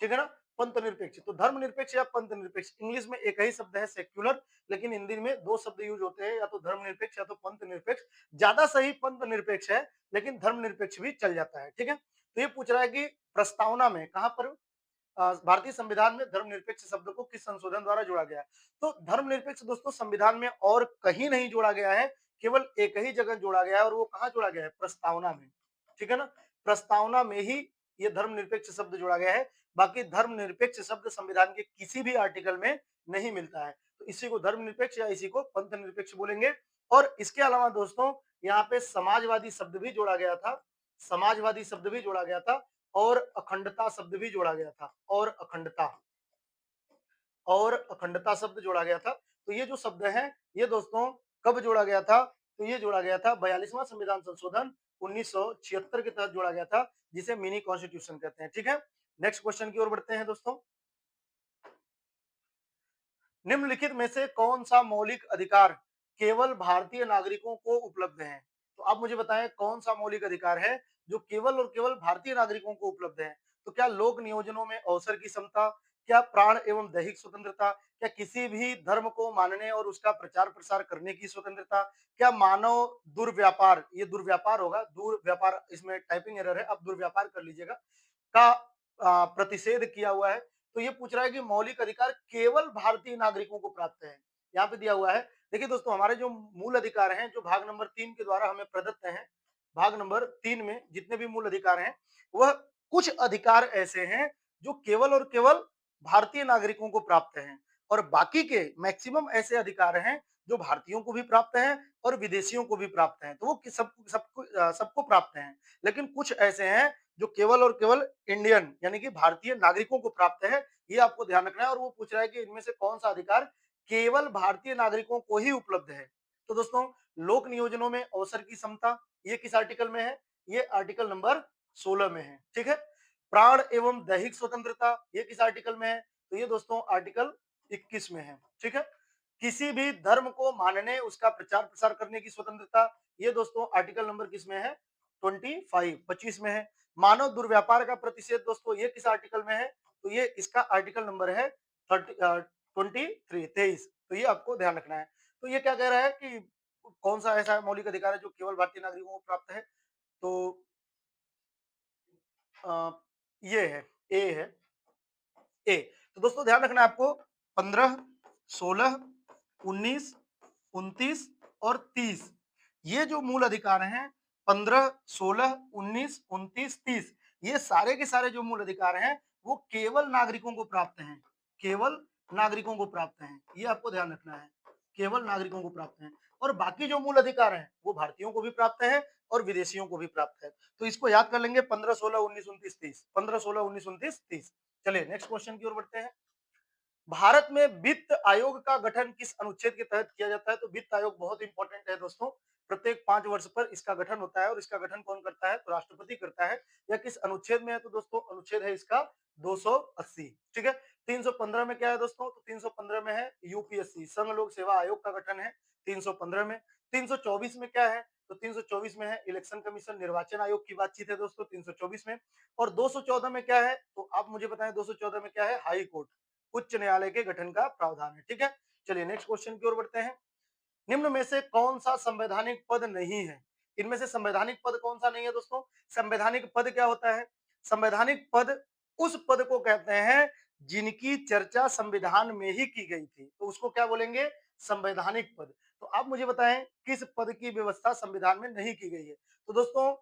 ठीक है ना, पंथ निरपेक्ष। तो धर्मनिरपेक्ष या पंथ निरपेक्ष, इंग्लिश में एक ही शब्द है सेक्युलर, लेकिन हिंदी में दो शब्द यूज होते हैं, या तो धर्मनिरपेक्ष या तो पंथ निरपेक्ष। ज्यादा सही पंथ निरपेक्ष है, लेकिन धर्मनिरपेक्ष भी चल जाता है, ठीक है। तो ये पूछ रहा है कि प्रस्तावना में कहां पर भारतीय संविधान में धर्मनिरपेक्ष शब्द को किस संशोधन द्वारा जोड़ा गया है, तो धर्मनिरपेक्ष दोस्तों संविधान में और कहीं नहीं जोड़ा गया है, केवल एक ही जगह जोड़ा गया है, और वो कहां जोड़ा गया है, प्रस्तावना में, ठीक है ना, प्रस्तावना में ही ये धर्मनिरपेक्ष शब्द जोड़ा गया है। बाकी धर्मनिरपेक्ष शब्द संविधान के किसी भी आर्टिकल में नहीं मिलता है, तो इसी को धर्मनिरपेक्ष या इसी को पंथ निरपेक्ष बोलेंगे। और इसके अलावा दोस्तों यहाँ पे समाजवादी शब्द भी जोड़ा गया था, समाजवादी शब्द भी जोड़ा गया था, और अखंडता शब्द भी जोड़ा गया था, और अखंडता शब्द जोड़ा गया था। तो ये जो शब्द हैं ये दोस्तों कब जोड़ा गया था, तो ये जोड़ा गया था 42वां संविधान संशोधन 1976 के तहत जोड़ा गया था, जिसे मिनी कॉन्स्टिट्यूशन कहते हैं, ठीक है। नेक्स्ट क्वेश्चन की ओर बढ़ते हैं दोस्तों। निम्नलिखित में से कौन सा मौलिक अधिकार केवल भारतीय नागरिकों को उपलब्ध है, तो आप मुझे बताएं कौन सा मौलिक अधिकार है जो केवल और केवल भारतीय नागरिकों को उपलब्ध है, तो क्या लोक नियोजनों में अवसर की समता, क्या प्राण एवं दैहिक स्वतंत्रता, क्या किसी भी धर्म को मानने और उसका प्रचार प्रसार करने की स्वतंत्रता, क्या मानव दुर्व्यापार, ये दुर्व्यापार होगा, दुर्व्यापार इसमें टाइपिंग एरर है, आप दुर्व्यापार कर लीजिएगा, का प्रतिषेध किया हुआ है। तो ये पूछ रहा है कि मौलिक अधिकार केवल भारतीय नागरिकों को प्राप्त है, यहाँ पे दिया हुआ है। देखिए दोस्तों हमारे जो मूल अधिकार हैं जो भाग नंबर 3 के द्वारा हमें प्रदत्त हैं, भाग नंबर 3 में जितने भी मूल अधिकार हैं वह कुछ अधिकार ऐसे हैं जो केवल और केवल भारतीय नागरिकों को प्राप्त हैं, और बाकी के मैक्सिमम ऐसे अधिकार हैं जो भारतीयों को भी प्राप्त हैं और विदेशियों को भी प्राप्त हैं, तो वो सबको प्राप्त हैं। लेकिन कुछ ऐसे हैं जो केवल और केवल इंडियन यानी कि भारतीय नागरिकों को प्राप्त है, ये आपको ध्यान रखना है। और वो पूछ रहा है कि इनमें से कौन सा अधिकार केवल भारतीय नागरिकों को ही उपलब्ध है, तो दोस्तों लोक नियोजनों में अवसर की समता, ये किस आर्टिकल में है, ये आर्टिकल नंबर 16 में है, ठीक है। प्राण एवं दैहिक स्वतंत्रता, ये किस आर्टिकल में है, तो ये दोस्तों आर्टिकल 21 में है, ठीक है। किसी भी धर्म को मानने उसका प्रचार प्रसार करने की स्वतंत्रता, ये दोस्तों आर्टिकल नंबर किस में है, 25 में है। मानव दुर्व्यापार का प्रतिषेध दोस्तों ये किस आर्टिकल में है, तो ये इसका आर्टिकल नंबर है 23, तो ये आपको ध्यान रखना है। तो ये क्या कह रहा है कि कौन सा ऐसा मौलिक अधिकार है जो केवल भारतीय नागरिकों को प्राप्त है, तो ये है, ए है, ए। तो दोस्तों ध्यान रखना है आपको 15, 16, 19, 29 और 30, ये जो मूल अधिकार हैं 15, 16, 19, 29, 30, ये सारे के सारे जो मूल अधिकार हैं वो केवल नागरिकों को प्राप्त हैं, केवल नागरिकों को प्राप्त हैं, ये आपको ध्यान रखना है, केवल नागरिकों को प्राप्त हैं। और बाकी जो मूल अधिकार हैं वो भारतीयों को भी प्राप्त है और विदेशियों को भी प्राप्त है। तो इसको याद कर लेंगे 15, 16, 19, 29, 30, 15, 16, 19, 29, 30। चलिए नेक्स्ट क्वेश्चन की ओर बढ़ते हैं। भारत में वित्त आयोग का गठन किस अनुच्छेद के तहत किया जाता है? तो वित्त आयोग बहुत इंपॉर्टेंट है दोस्तों। प्रत्येक 5 वर्ष पर इसका गठन होता है और इसका गठन कौन करता है? तो राष्ट्रपति करता है। यह किस अनुच्छेद में है? तो दोस्तों अनुच्छेद है इसका 280। ठीक है। 315 में क्या है दोस्तों? तो 315 में है यूपीएससी, संघ लोक सेवा आयोग का गठन है 315 में। 324 में क्या है? तो 324 में है इलेक्शन कमीशन, निर्वाचन आयोग की बातचीत है दोस्तों 324 में। और 214 में क्या है? तो आप मुझे बताएं 214 में क्या है? हाई कोर्ट, उच्च न्यायालय के गठन का प्रावधान है। ठीक है। चलिए नेक्स्ट क्वेश्चन की ओर बढ़ते हैं। निम्न में से कौन सा संवैधानिक पद नहीं है? इनमें से संवैधानिक पद कौन सा नहीं है दोस्तों? संवैधानिक पद क्या होता है? संवैधानिक पद उस पद को कहते हैं जिनकी चर्चा संविधान में ही की गई थी, तो उसको क्या बोलेंगे? संवैधानिक पद। तो आप मुझे बताएं किस पद की व्यवस्था संविधान में नहीं की गई है? तो दोस्तों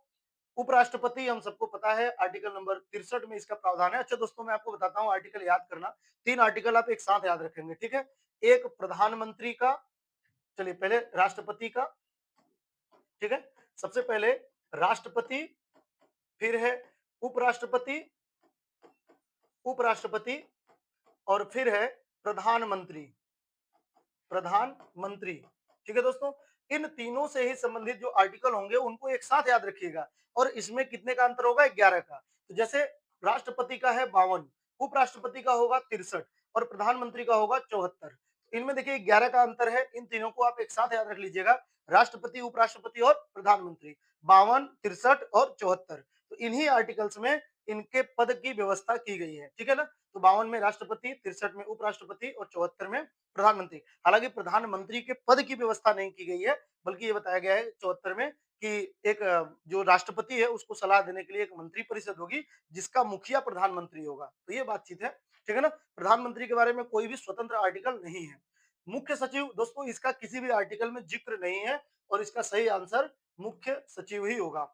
उपराष्ट्रपति हम सबको पता है, आर्टिकल नंबर 63 में इसका प्रावधान है। अच्छा दोस्तों मैं आपको बताता हूँ आर्टिकल याद करना, 3 आर्टिकल आप एक साथ याद रखेंगे। ठीक है। एक प्रधानमंत्री का, चलिए पहले राष्ट्रपति का। ठीक है। सबसे पहले राष्ट्रपति, फिर है उपराष्ट्रपति, उपराष्ट्रपति और फिर है प्रधानमंत्री, प्रधानमंत्री। ठीक है दोस्तों। इन तीनों से ही संबंधित जो आर्टिकल होंगे उनको एक साथ याद रखिएगा। और इसमें कितने का अंतर होगा? 11 का। तो जैसे राष्ट्रपति का है 52, उपराष्ट्रपति का होगा 63 और प्रधानमंत्री का होगा 74। इनमें देखिए 11 का अंतर है। इन तीनों को आप एक साथ याद रख लीजिएगा, राष्ट्रपति, उपराष्ट्रपति और प्रधानमंत्री। 52, 63 और 74। तो इन्हीं आर्टिकल्स में इनके पद की व्यवस्था की गई है। ठीक है ना। तो 52 में राष्ट्रपति, 63 में उपराष्ट्रपति और 74 में प्रधानमंत्री। हालांकि प्रधानमंत्री के पद की व्यवस्था नहीं की गई है, बल्कि ये बताया गया है 74 में कि एक जो राष्ट्रपति है उसको सलाह देने के लिए एक मंत्री परिषद होगी जिसका मुखिया प्रधानमंत्री होगा। तो ये बातचीत है। ठीक है ना। प्रधानमंत्री के बारे में कोई भी स्वतंत्र आर्टिकल नहीं है। मुख्य सचिव दोस्तों इसका किसी भी आर्टिकल में जिक्र नहीं है और इसका सही आंसर मुख्य सचिव ही होगा।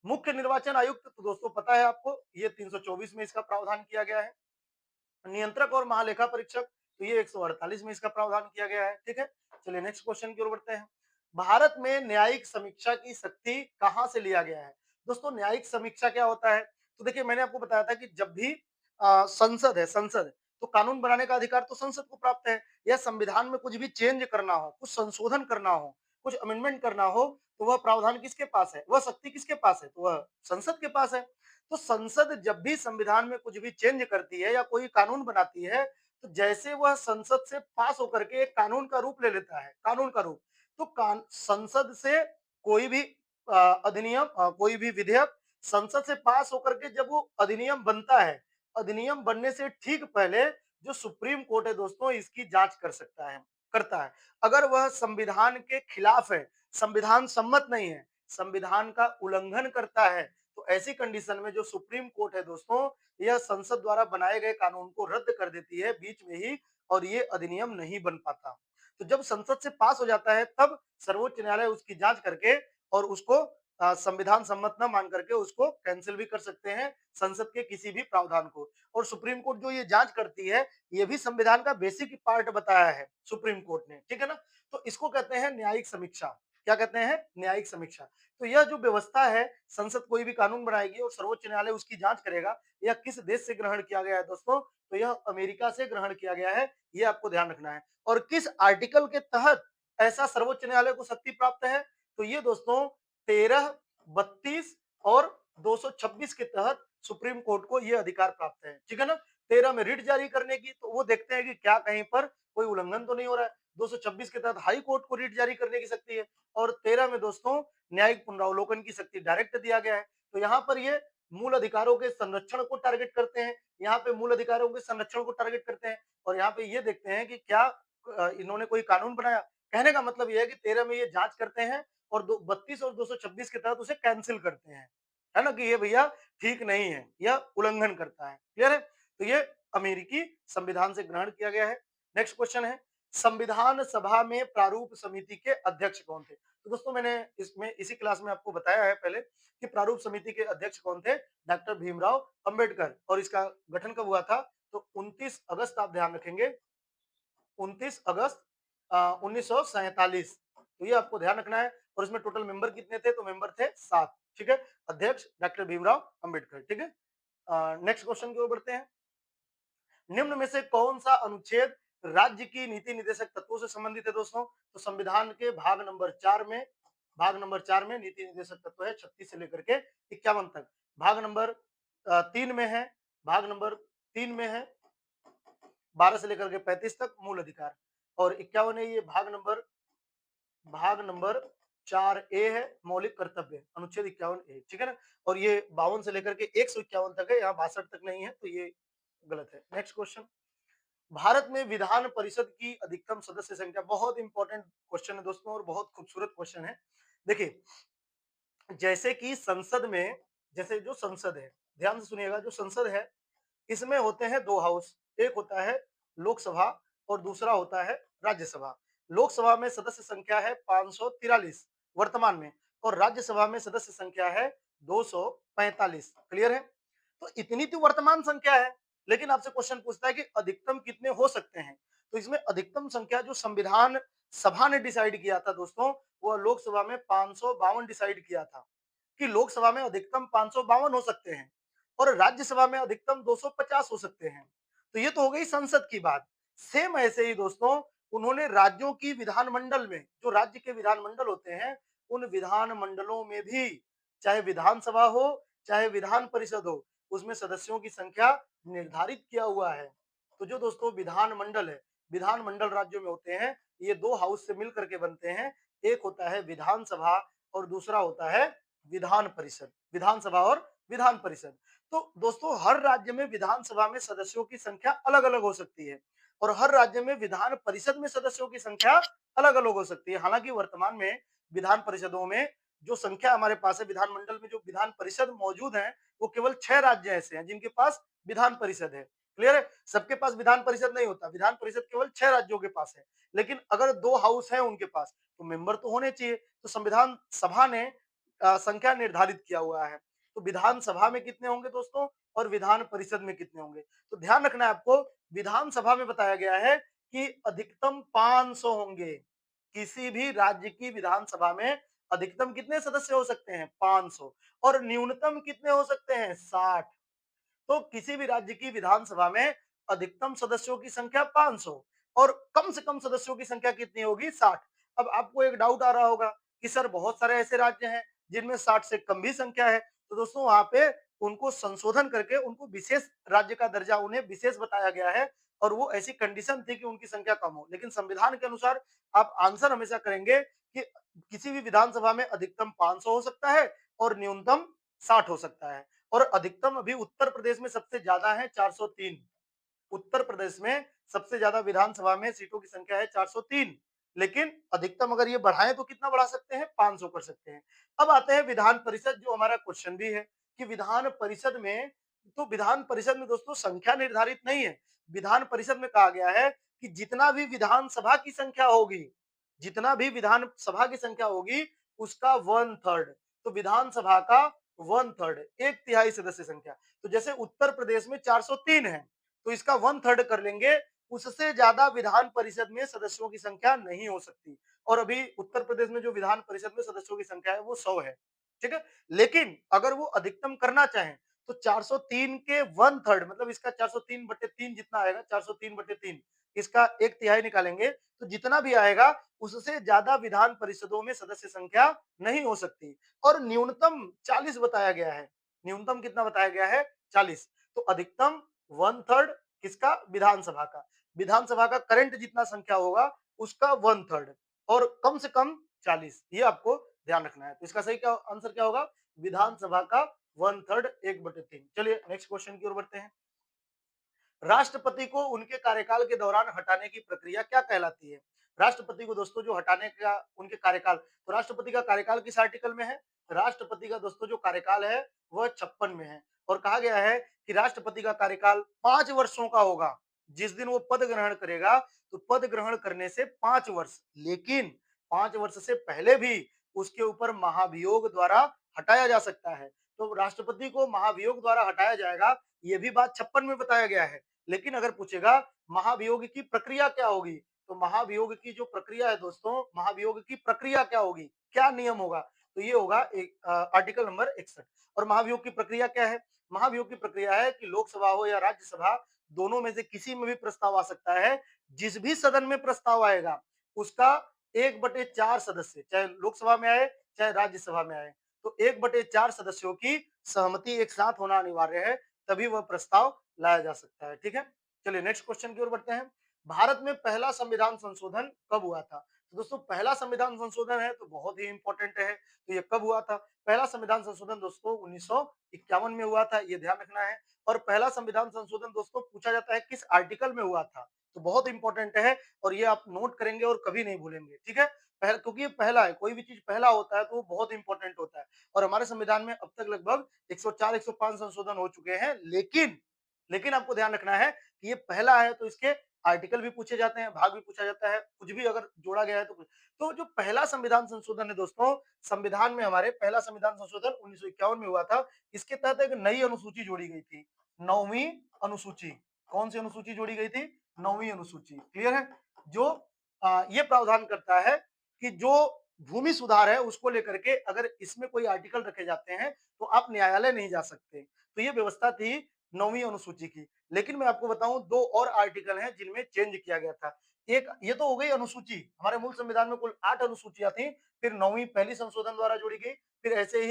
मुख्य निर्वाचन आयुक्त तो दोस्तों पता है आपको, ये 324 में इसका प्रावधान किया गया है। नियंत्रक और महालेखा परीक्षक तो ये 148 में इसका प्रावधान किया गया है। ठीक है। चलिए नेक्स्ट क्वेश्चन की ओर बढ़ते हैं। भारत में न्यायिक समीक्षा की शक्ति कहां से लिया गया है? दोस्तों न्यायिक समीक्षा क्या होता है? तो देखिए मैंने आपको बताया था कि जब भी संसद है, संसद, तो कानून बनाने का अधिकार तो संसद को प्राप्त है। या संविधान में कुछ भी चेंज करना हो, कुछ संशोधन करना हो, कुछ अमेंडमेंट करना हो, तो वह प्रावधान किसके पास है? वह शक्ति किसके पास है? तो वह संसद के पास है। तो संसद जब भी संविधान में कुछ भी चेंज करती है या कोई कानून बनाती है, तो जैसे वह संसद से पास होकर के एक कानून का रूप ले लेता है, कानून का रूप, तो संसद से कोई भी अधिनियम, कोई भी विधेयक संसद से पास होकर के जब वो अधिनियम बनता है, अधिनियम बनने से ठीक पहले जो सुप्रीम कोर्ट है दोस्तों इसकी जांच कर सकता है, करता है। अगर वह संविधान के खिलाफ है, संविधान सम्मत नहीं है, संविधान का उल्लंघन करता है, तो ऐसी कंडीशन में जो सुप्रीम कोर्ट है दोस्तों, यह संसद द्वारा बनाए गए कानून को रद्द कर देती है बीच में ही और ये अधिनियम नहीं बन पाता। तो जब संसद से पास हो जाता है तब सर्वोच्च न्यायालय उसकी जांच करके और उसको संविधान सम्मत न मान करके उसको कैंसिल भी कर सकते हैं, संसद के किसी भी प्रावधान को। और सुप्रीम कोर्ट जो ये जांच करती है, ये भी संविधान का बेसिक पार्ट बताया है सुप्रीम कोर्ट ने। ठीक है ना। तो इसको कहते हैं न्यायिक समीक्षा। क्या कहते हैं? न्यायिक समीक्षा। तो यह जो व्यवस्था है, संसद कोई भी कानून बनाएगी और सर्वोच्च न्यायालय उसकी जांच करेगा, यह किस देश से ग्रहण किया गया है दोस्तों? तो यह अमेरिका से ग्रहण किया गया है, ये आपको ध्यान रखना है। और किस आर्टिकल के तहत ऐसा सर्वोच्च न्यायालय को शक्ति प्राप्त है? तो ये दोस्तों 13, 32 और 226 के तहत सुप्रीम कोर्ट को ये अधिकार प्राप्त है। ठीक है ना। 13 में रिट जारी करने की, तो वो देखते हैं कि क्या कहीं पर कोई उल्लंघन तो नहीं हो रहा है। 226 के तहत हाई कोर्ट को रिट जारी करने की शक्ति है और 13 में दोस्तों न्यायिक पुनरावलोकन की शक्ति डायरेक्ट दिया गया है। तो यहाँ पर ये मूल अधिकारों के संरक्षण को टारगेट करते हैं, यहाँ पे मूल अधिकारों के संरक्षण को टारगेट करते हैं और यहाँ पे ये देखते हैं कि क्या इन्होंने कोई कानून बनाया। कहने का मतलब ये है कि 13 में ये जांच करते हैं और 32 और 226 के तहत उसे कैंसिल करते हैं, है ना, कि ये भैया ठीक नहीं है, यह उल्लंघन करता है। क्लियर है। तो ये अमेरिकी संविधान से ग्रहण किया गया है। नेक्स्ट क्वेश्चन है, संविधान सभा में प्रारूप समिति के अध्यक्ष कौन थे? तो दोस्तों मैंने इसमें इसी क्लास में आपको बताया है पहले कि प्रारूप समिति के अध्यक्ष कौन थे? डॉक्टर भीमराव अंबेडकर। और इसका गठन कब हुआ था? तो 29 अगस्त, आप ध्यान रखेंगे 29 अगस्त 1947। तो ये आपको ध्यान रखना है। और इसमें टोटल मेंबर कितने थे? तो मेंबर थे 7। ठीक है। अध्यक्ष डॉक्टर भीमराव अंबेडकर। ठीक है। नेक्स्ट क्वेश्चन की ओर बढ़ते हैं। निम्न में से कौन सा अनुच्छेद राज्य की नीति निर्देशक तत्वों से संबंधित है दोस्तों? तो संविधान के भाग नंबर 4 में नीति निर्देशक तत्व है 36 से लेकर के 51 तक। भाग नंबर 3 में है, भाग नंबर 3 में है 12 से लेकर के 35 तक मूल अधिकार, और 51 है ये भाग नंबर 4 ए है मौलिक कर्तव्य, अनुच्छेद 51 ए, ठीक है ना। और ये 52 से लेकर के 151 तक है, यहाँ 62 तक नहीं है, तो ये गलत है। नेक्स्ट क्वेश्चन, भारत में विधान परिषद की अधिकतम सदस्य संख्या, बहुत इंपॉर्टेंट क्वेश्चन है दोस्तों और बहुत खूबसूरत क्वेश्चन है। देखिए, जैसे कि संसद में, जैसे जो संसद है, ध्यान से सुनिएगा, जो संसद है इसमें होते हैं दो हाउस, एक होता है लोकसभा और दूसरा होता है राज्यसभा। लोकसभा में सदस्य संख्या है 543 वर्तमान में, और राज्यसभा में सदस्य संख्या है 245। क्लियर है? तो इतनी तो वर्तमान संख्या है, लेकिन आपसे क्वेश्चन पूछता है कि अधिकतम कितने हो सकते हैं। तो इसमें अधिकतम संख्या जो संविधान सभा ने डिसाइड किया था दोस्तों, वो लोकसभा में 552 डिसाइड किया था कि लोकसभा में अधिकतम 552 हो सकते हैं और राज्यसभा में अधिकतम 250 हो सकते हैं। तो ये तो हो गई संसद की बात। सेम ऐसे ही दोस्तों उन्होंने राज्यों की विधानमंडल में, जो राज्य के विधानमंडल होते हैं, उन विधानमंडलों में भी, चाहे विधानसभा हो चाहे विधान परिषद हो, उसमें सदस्यों की संख्या निर्धारित किया हुआ है। तो जो दोस्तों विधानमंडल है, विधानमंडल राज्यों में होते हैं, ये दो हाउस से मिल करके बनते हैं। एक होता है विधानसभा और दूसरा होता है विधान परिषद, विधानसभा और विधान परिषद। तो दोस्तों हर राज्य में विधानसभा में सदस्यों की संख्या अलग अलग हो सकती है और हर राज्य में विधान परिषद में सदस्यों की संख्या अलग अलग हो सकती है। हालांकि वर्तमान में विधान परिषदों में जो संख्या हमारे पास है, विधानमंडल में जो विधान परिषद मौजूद है, वो केवल 6 राज्य ऐसे हैं जिनके पास विधान परिषद है। क्लियर है? सबके पास विधान परिषद नहीं होता, विधान परिषद केवल 6 राज्यों के पास है। लेकिन अगर 2 हाउस है उनके पास, तो मेंबर तो होने चाहिए। तो संविधान सभा ने संख्या निर्धारित किया हुआ है। तो विधानसभा में कितने होंगे दोस्तों और विधान परिषद में कितने होंगे? तो ध्यान रखना है आपको, विधानसभा में बताया गया है कि अधिकतम 500 होंगे। किसी भी राज्य की विधानसभा में अधिकतम कितने सदस्य हो सकते हैं? 500। और न्यूनतम कितने हो सकते हैं? 60। तो किसी भी राज्य की विधानसभा में अधिकतम सदस्यों की संख्या 500 और कम से कम सदस्यों की संख्या कितनी होगी? 60। अब आपको एक डाउट आ रहा होगा कि सर बहुत सारे ऐसे राज्य हैं जिनमें 60 से कम भी संख्या है। तो दोस्तों वहां पे उनको संशोधन करके उनको विशेष राज्य का दर्जा उन्हें विशेष बताया गया है और वो ऐसी कंडीशन थी कि उनकी संख्या कम हो। लेकिन संविधान के अनुसार आप आंसर हमेशा करेंगे कि किसी भी विधानसभा में अधिकतम 500 हो सकता है और न्यूनतम 60 हो सकता है। और अधिकतम अभी उत्तर प्रदेश में सबसे ज्यादा है 403। उत्तर प्रदेश में सबसे ज्यादा विधानसभा में सीटों की संख्या है 403। लेकिन अधिकतम अगर ये बढ़ाएं तो कितना बढ़ा सकते हैं? 500 कर सकते हैं। अब आते हैं विधान परिषद, जो हमारा क्वेश्चन भी है कि विधान परिषद में, तो विधान परिषद में दोस्तों संख्या निर्धारित नहीं है। विधान परिषद में कहा गया है कि जितना भी विधानसभा की संख्या होगी, जितना भी विधानसभा की संख्या होगी उसका 1/3, तो विधानसभा का 1/3, 1/3 सदस्य संख्या। तो जैसे उत्तर प्रदेश में 403 है, तो इसका 1/3 कर लेंगे, उससे ज्यादा विधान परिषद में सदस्यों की संख्या नहीं हो सकती। और अभी उत्तर प्रदेश में जो विधान परिषद में सदस्यों की संख्या है वो 100 है, ठीक है। लेकिन अगर वो अधिकतम करना चाहें तो 403 के 1/3, मतलब इसका 403/3 जितना आएगा, 403/3, इसका 1/3 निकालेंगे तो जितना भी आएगा उससे ज्यादा विधान परिषदों में सदस्य संख्या नहीं हो सकती। और न्यूनतम 40 बताया गया है। न्यूनतम कितना बताया गया है? 40। तो अधिकतम 1/3 किसका? विधानसभा का। विधानसभा का करंट जितना संख्या होगा उसका 1/3 और कम से कम 40। ये आपको ध्यान रखना है। तो इसका सही क्या आंसर क्या होगा? विधानसभा का 1/3, 1/3। चलिए नेक्स्ट क्वेश्चन की ओर बढ़ते हैं। राष्ट्रपति को उनके कार्यकाल के दौरान हटाने की प्रक्रिया क्या कहलाती है? राष्ट्रपति को दोस्तों जो हटाने का उनके कार्यकाल, तो राष्ट्रपति का कार्यकाल किस आर्टिकल में है? राष्ट्रपति का दोस्तों जो कार्यकाल है वह 56 में है और कहा गया है कि राष्ट्रपति का कार्यकाल 5 वर्षों का होगा। जिस दिन वो पद ग्रहण करेगा तो पद ग्रहण करने से 5 वर्ष, लेकिन 5 वर्ष से पहले भी उसके ऊपर महाभियोग द्वारा हटाया जा सकता है। तो राष्ट्रपति को महाभियोग द्वारा हटाया जाएगा, ये भी बात 56 में बताया गया है। लेकिन अगर पूछेगा महाभियोग की प्रक्रिया क्या होगी, तो महाभियोग की जो प्रक्रिया है दोस्तों, महाभियोग की प्रक्रिया क्या होगी, क्या नियम होगा, तो ये होगा आर्टिकल नंबर 61। और महाभियोग की प्रक्रिया क्या है? महाभियोग की प्रक्रिया है कि लोकसभा हो या राज्यसभा, दोनों में से किसी में भी प्रस्ताव आ सकता है। जिस भी सदन में प्रस्ताव आएगा उसका 1/4 सदस्य, चाहे लोकसभा में आए चाहे राज्यसभा में आए, तो 1/4 सदस्यों की सहमति एक साथ होना अनिवार्य है, तभी वह प्रस्ताव लाया जा सकता है। ठीक है, चलिए नेक्स्ट क्वेश्चन की ओर बढ़ते हैं। भारत में पहला संविधान संशोधन कब हुआ था? तो दोस्तों पहला संविधान संशोधन है तो बहुत ही इंपॉर्टेंट है, तो ये कब हुआ था? पहला संविधान संशोधन दोस्तों 1951 में हुआ था, ये ध्यान रखना है। और पहला संविधान संशोधन दोस्तों पूछा जाता है किस आर्टिकल में हुआ था, तो बहुत इंपॉर्टेंट है और ये आप नोट करेंगे और कभी नहीं भूलेंगे। ठीक है, क्योंकि ये पहला है, कोई भी चीज पहला होता है तो वो बहुत इंपॉर्टेंट होता है। और हमारे संविधान में अब तक लगभग 104 105 संशोधन हो चुके हैं, लेकिन आपको ध्यान रखना है कि ये पहला है तो इसके आर्टिकल भी पूछे जाते हैं, भाग भी पूछा जाता है, कुछ भी अगर जोड़ा गया है तो कुछ। तो जो पहला संविधान संशोधन है दोस्तों, संविधान में हमारे पहला संविधान संशोधन 1951 में हुआ था। इसके तहत एक नई अनुसूची जोड़ी गई थी, 9वीं अनुसूची। कौन सी अनुसूची जोड़ी गई थी? 9वीं अनुसूची। क्लियर है? जो ये प्रावधान करता है कि जो भूमि सुधार है उसको लेकर के अगर इसमें कोई आर्टिकल रखे जाते हैं तो आप न्यायालय नहीं जा सकते। तो ये व्यवस्था थी 9वीं अनुसूची की। लेकिन मैं आपको बताऊं दो और आर्टिकल हैं जिनमें चेंज किया गया था। एक ये तो हो गई अनुसूची, हमारे मूल संविधान में कुल 8 अनुसूचियां थी, फिर 9वीं पहली संशोधन द्वारा जोड़ी गई, फिर ऐसे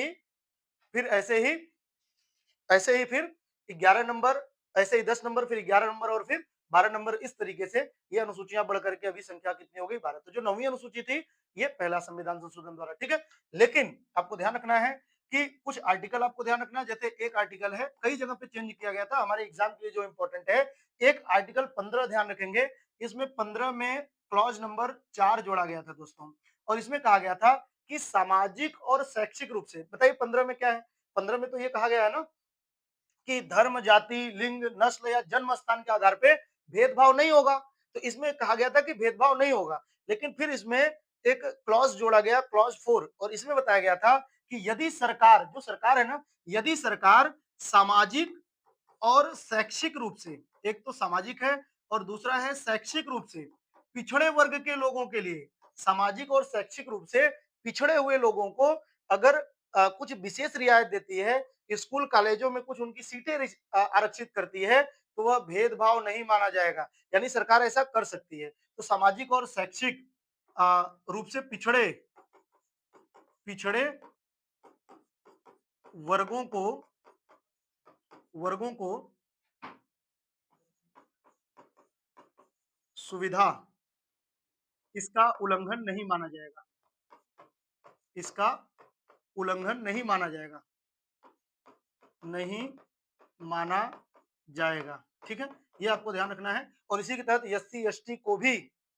ही फिर 11 नंबर, ऐसे ही 10 नंबर, फिर 11 नंबर और फिर 12 नंबर, इस तरीके से ये अनुसूचियां बढ़ करके अभी संख्या कितनी हो गई? 12। तो जो 9वीं अनुसूची थी ये पहला संविधान संशोधन द्वारा। ठीक है, लेकिन आपको ध्यान रखना है कि कुछ आर्टिकल आपको ध्यान रखना है, जैसे एक आर्टिकल है कई जगह पे चेंज किया गया था, हमारे एग्जाम के लिए जो इंपॉर्टेंट है, एक आर्टिकल 15 ध्यान रखेंगे, इसमें 15 में क्लॉज नंबर 4 जोड़ा गया था दोस्तों, और इसमें कहा गया था कि सामाजिक और शैक्षिक रूप से, बताइए 15 में क्या है? 15 में तो ये कहा गया है ना कि धर्म, जाति, लिंग, नस्ल या जन्म स्थान के आधार पे भेदभाव नहीं होगा। तो इसमें कहा गया था कि भेदभाव नहीं होगा, लेकिन फिर इसमें एक क्लॉज जोड़ा गया, क्लॉज 4, और इसमें बताया गया था कि यदि सरकार, जो सरकार है ना, यदि सरकार सामाजिक और शैक्षिक रूप से, एक तो सामाजिक है और दूसरा है शैक्षिक रूप से पिछड़े वर्ग के लोगों के लिए, सामाजिक और शैक्षिक रूप से पिछड़े हुए लोगों को अगर कुछ विशेष रियायत देती है, स्कूल कॉलेजों में कुछ उनकी सीटें आरक्षित करती है, तो वह भेदभाव नहीं माना जाएगा, यानी सरकार ऐसा कर सकती है। तो सामाजिक और शैक्षिक रूप से पिछड़े पिछड़े वर्गों को वर्गों को सुविधा, इसका उल्लंघन नहीं माना जाएगा, इसका उल्लंघन नहीं माना जाएगा, नहीं माना जाएगा। ठीक है, ये आपको ध्यान रखना है, और इसी के तहत एससी एसटी को भी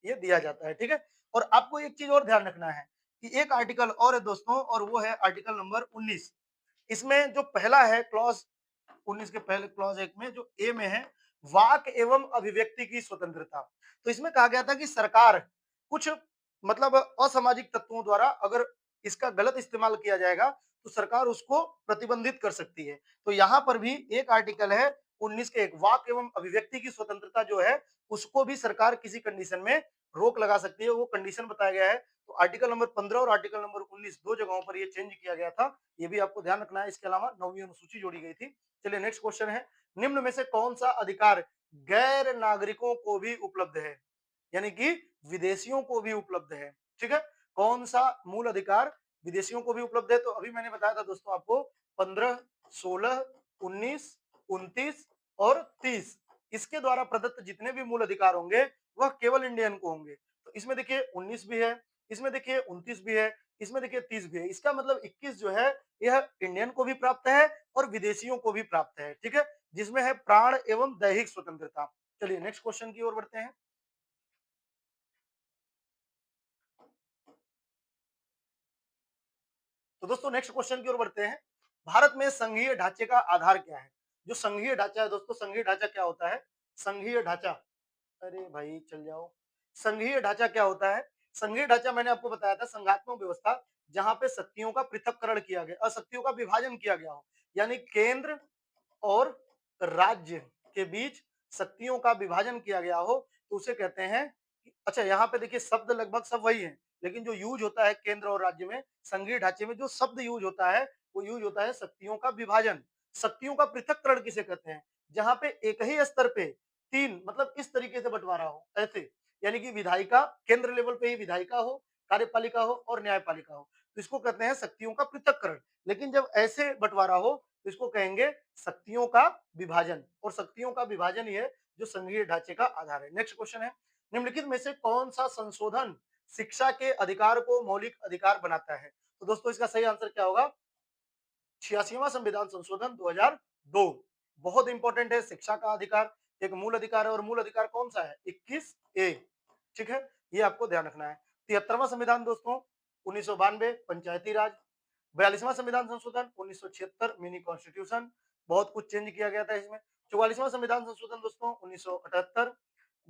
ये दिया जाता है। ठीक है, और आपको एक चीज और ध्यान रखना है कि एक आर्टिकल और है दोस्तों, और वो है आर्टिकल नंबर 19। इसमें जो पहला है क्लॉज 19 के पहले क्लॉज 1 में जो ए में है, वाक एवं अभिव्यक्ति की स्वतंत्रता। तो इसमें कहा गया था कि सरकार कुछ मतलब असामाजिक तत्वों द्वारा अगर इसका गलत इस्तेमाल किया जाएगा तो सरकार उसको प्रतिबंधित कर सकती है। तो यहाँ पर भी एक आर्टिकल है 19 के, एक वाक एवं अभिव्यक्ति की स्वतंत्रता जो है उसको भी सरकार किसी कंडीशन में रोक लगा सकती है, वो कंडीशन बताया गया है। तो आर्टिकल नंबर 15 और आर्टिकल नंबर 19 दो जगहों पर ये चेंज किया गया था, ये भी आपको ध्यान रखना है। इसके अलावा 9वीं अनुसूची जोड़ी गई थी। चलिए नेक्स्ट क्वेश्चन है, निम्न में से कौन सा अधिकार गैर नागरिकों को भी उपलब्ध है, यानी कि विदेशियों को भी उपलब्ध है? ठीक है, कौन सा मूल अधिकार विदेशियों को भी उपलब्ध है? तो अभी मैंने बताया था दोस्तों आपको 15, 16, 19, 29 और 30, इसके द्वारा प्रदत्त जितने भी मूल अधिकार होंगे वह केवल इंडियन को होंगे। तो इसमें देखिए 19 भी है, इसमें देखिए 29 भी है, इसमें देखिए 30 भी है, इसका मतलब 21 जो है यह इंडियन को भी प्राप्त है और विदेशियों को भी प्राप्त है। ठीक है, जिसमें है प्राण एवं दैहिक स्वतंत्रता। चलिए नेक्स्ट क्वेश्चन की ओर बढ़ते हैं। तो दोस्तों नेक्स्ट क्वेश्चन की ओर बढ़ते हैं। भारत में संघीय ढांचे का आधार क्या है? जो संघीय ढांचा है दोस्तों, संघीय ढांचा क्या होता है? संघीय ढांचा, अरे भाई चल जाओ, संघीय ढांचा क्या होता है? संघीय ढांचा मैंने आपको बताया था, संघात्मक व्यवस्था जहां पे शक्तियों का पृथककरण किया गया और शक्तियों का विभाजन किया गया हो, यानी केंद्र और राज्य के बीच शक्तियों का विभाजन किया गया हो, तो उसे कहते हैं अच्छा यहाँ पे देखिए शब्द लगभग सब वही है, लेकिन जो यूज होता है केंद्र और राज्य में, संघीय ढांचे में जो शब्द यूज होता है वो यूज होता है शक्तियों का विभाजन। शक्तियों का पृथककरण किसे कहते हैं? जहां पे एक ही स्तर पे 3 मतलब इस तरीके से बंटवारा हो, ऐसे। यानी कि विधायिका केंद्र लेवल पे ही विधायिका हो, कार्यपालिका हो और न्यायपालिका हो। तो इसको कहते हैं शक्तियों का पृथक्करण। लेकिन जब ऐसे बंटवारा हो तो इसको कहेंगे शक्तियों का विभाजन, और शक्तियों का विभाजन ही है जो संघीय ढांचे का आधार है। नेक्स्ट क्वेश्चन है, निम्नलिखित में से कौन सा संशोधन शिक्षा के अधिकार को मौलिक अधिकार बनाता है? तो दोस्तों इसका सही आंसर क्या होगा? 86वां संविधान संशोधन 2002 बहुत इंपॉर्टेंट है। शिक्षा का अधिकार एक मूल अधिकार है, और मूल अधिकार कौन सा है? 21A। ठीक है, ये आपको ध्यान रखना है। 73वां संविधान दोस्तों 1992 पंचायती राज। 42वां संविधान संशोधन 1976 मिनी कॉन्स्टिट्यूशन, बहुत कुछ चेंज किया गया था इसमें। 44वां संविधान संशोधन दोस्तों 1978।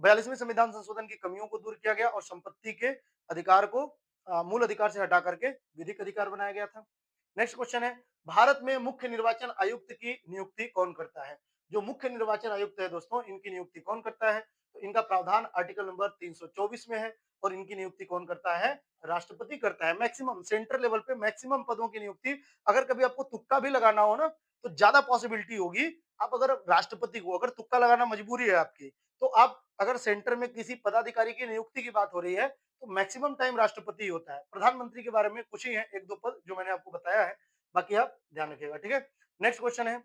42वें संविधान संशोधन की कमियों को दूर किया गया और संपत्ति के अधिकार को मूल अधिकार से हटा करके विधिक अधिकार बनाया गया था। नेक्स्ट क्वेश्चन है, भारत में मुख्य निर्वाचन आयुक्त की नियुक्ति कौन करता है? जो मुख्य निर्वाचन आयुक्त है दोस्तों, इनकी नियुक्ति कौन करता है? तो इनका प्रावधान आर्टिकल नंबर 324 में है, और इनकी नियुक्ति कौन करता है? राष्ट्रपति करता है। मैक्सिमम सेंट्रल लेवल पे मैक्सिमम पदों की नियुक्ति, अगर कभी आपको तुक्का भी लगाना हो ना, तो ज्यादा पॉसिबिलिटी होगी। आप अगर राष्ट्रपति को, अगर तुक्का लगाना मजबूरी है आपकी, तो आप अगर सेंटर में किसी पदाधिकारी की नियुक्ति की बात हो रही है, तो मैक्सिमम टाइम राष्ट्रपति होता है। प्रधानमंत्री के बारे में कुछ ही है, एक दो पद जो मैंने आपको बताया है, बाकी आप ध्यान रखिएगा। ठीक है, नेक्स्ट क्वेश्चन है,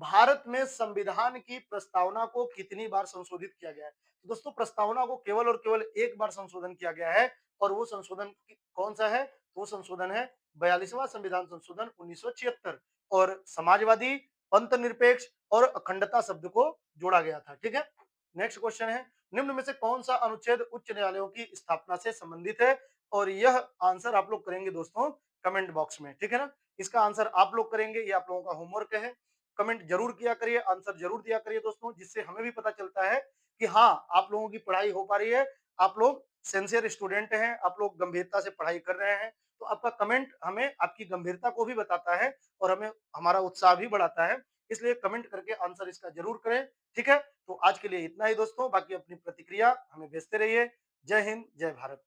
भारत में संविधान की प्रस्तावना को कितनी बार संशोधित किया गया है? तो दोस्तों प्रस्तावना को केवल और केवल एक बार संशोधन किया गया है, और वो संशोधन कौन सा है? वो संशोधन है 42वां संविधान संशोधन 1976, और समाजवादी, पंथ निरपेक्ष और अखंडता शब्द को जोड़ा गया था। ठीक है, नेक्स्ट क्वेश्चन है, निम्न में से कौन सा अनुच्छेद उच्च न्यायालयों की स्थापना से संबंधित है? और यह आंसर आप लोग करेंगे दोस्तों कमेंट बॉक्स में। ठीक है ना, इसका आंसर आप लोग करेंगे, ये आप लोगों का होमवर्क है। कमेंट जरूर किया करिए, आंसर जरूर दिया करिए दोस्तों, जिससे हमें भी पता चलता है कि हाँ आप लोगों की पढ़ाई हो पा रही है, आप लोग सिंसियर स्टूडेंट हैं, आप लोग गंभीरता से पढ़ाई कर रहे हैं। तो आपका कमेंट हमें आपकी गंभीरता को भी बताता है, और हमें हमारा उत्साह भी बढ़ाता है। इसलिए कमेंट करके आंसर इसका जरूर करें। ठीक है, तो आज के लिए इतना ही दोस्तों, बाकी अपनी प्रतिक्रिया हमें भेजते रहिए। जय हिंद, जय भारत।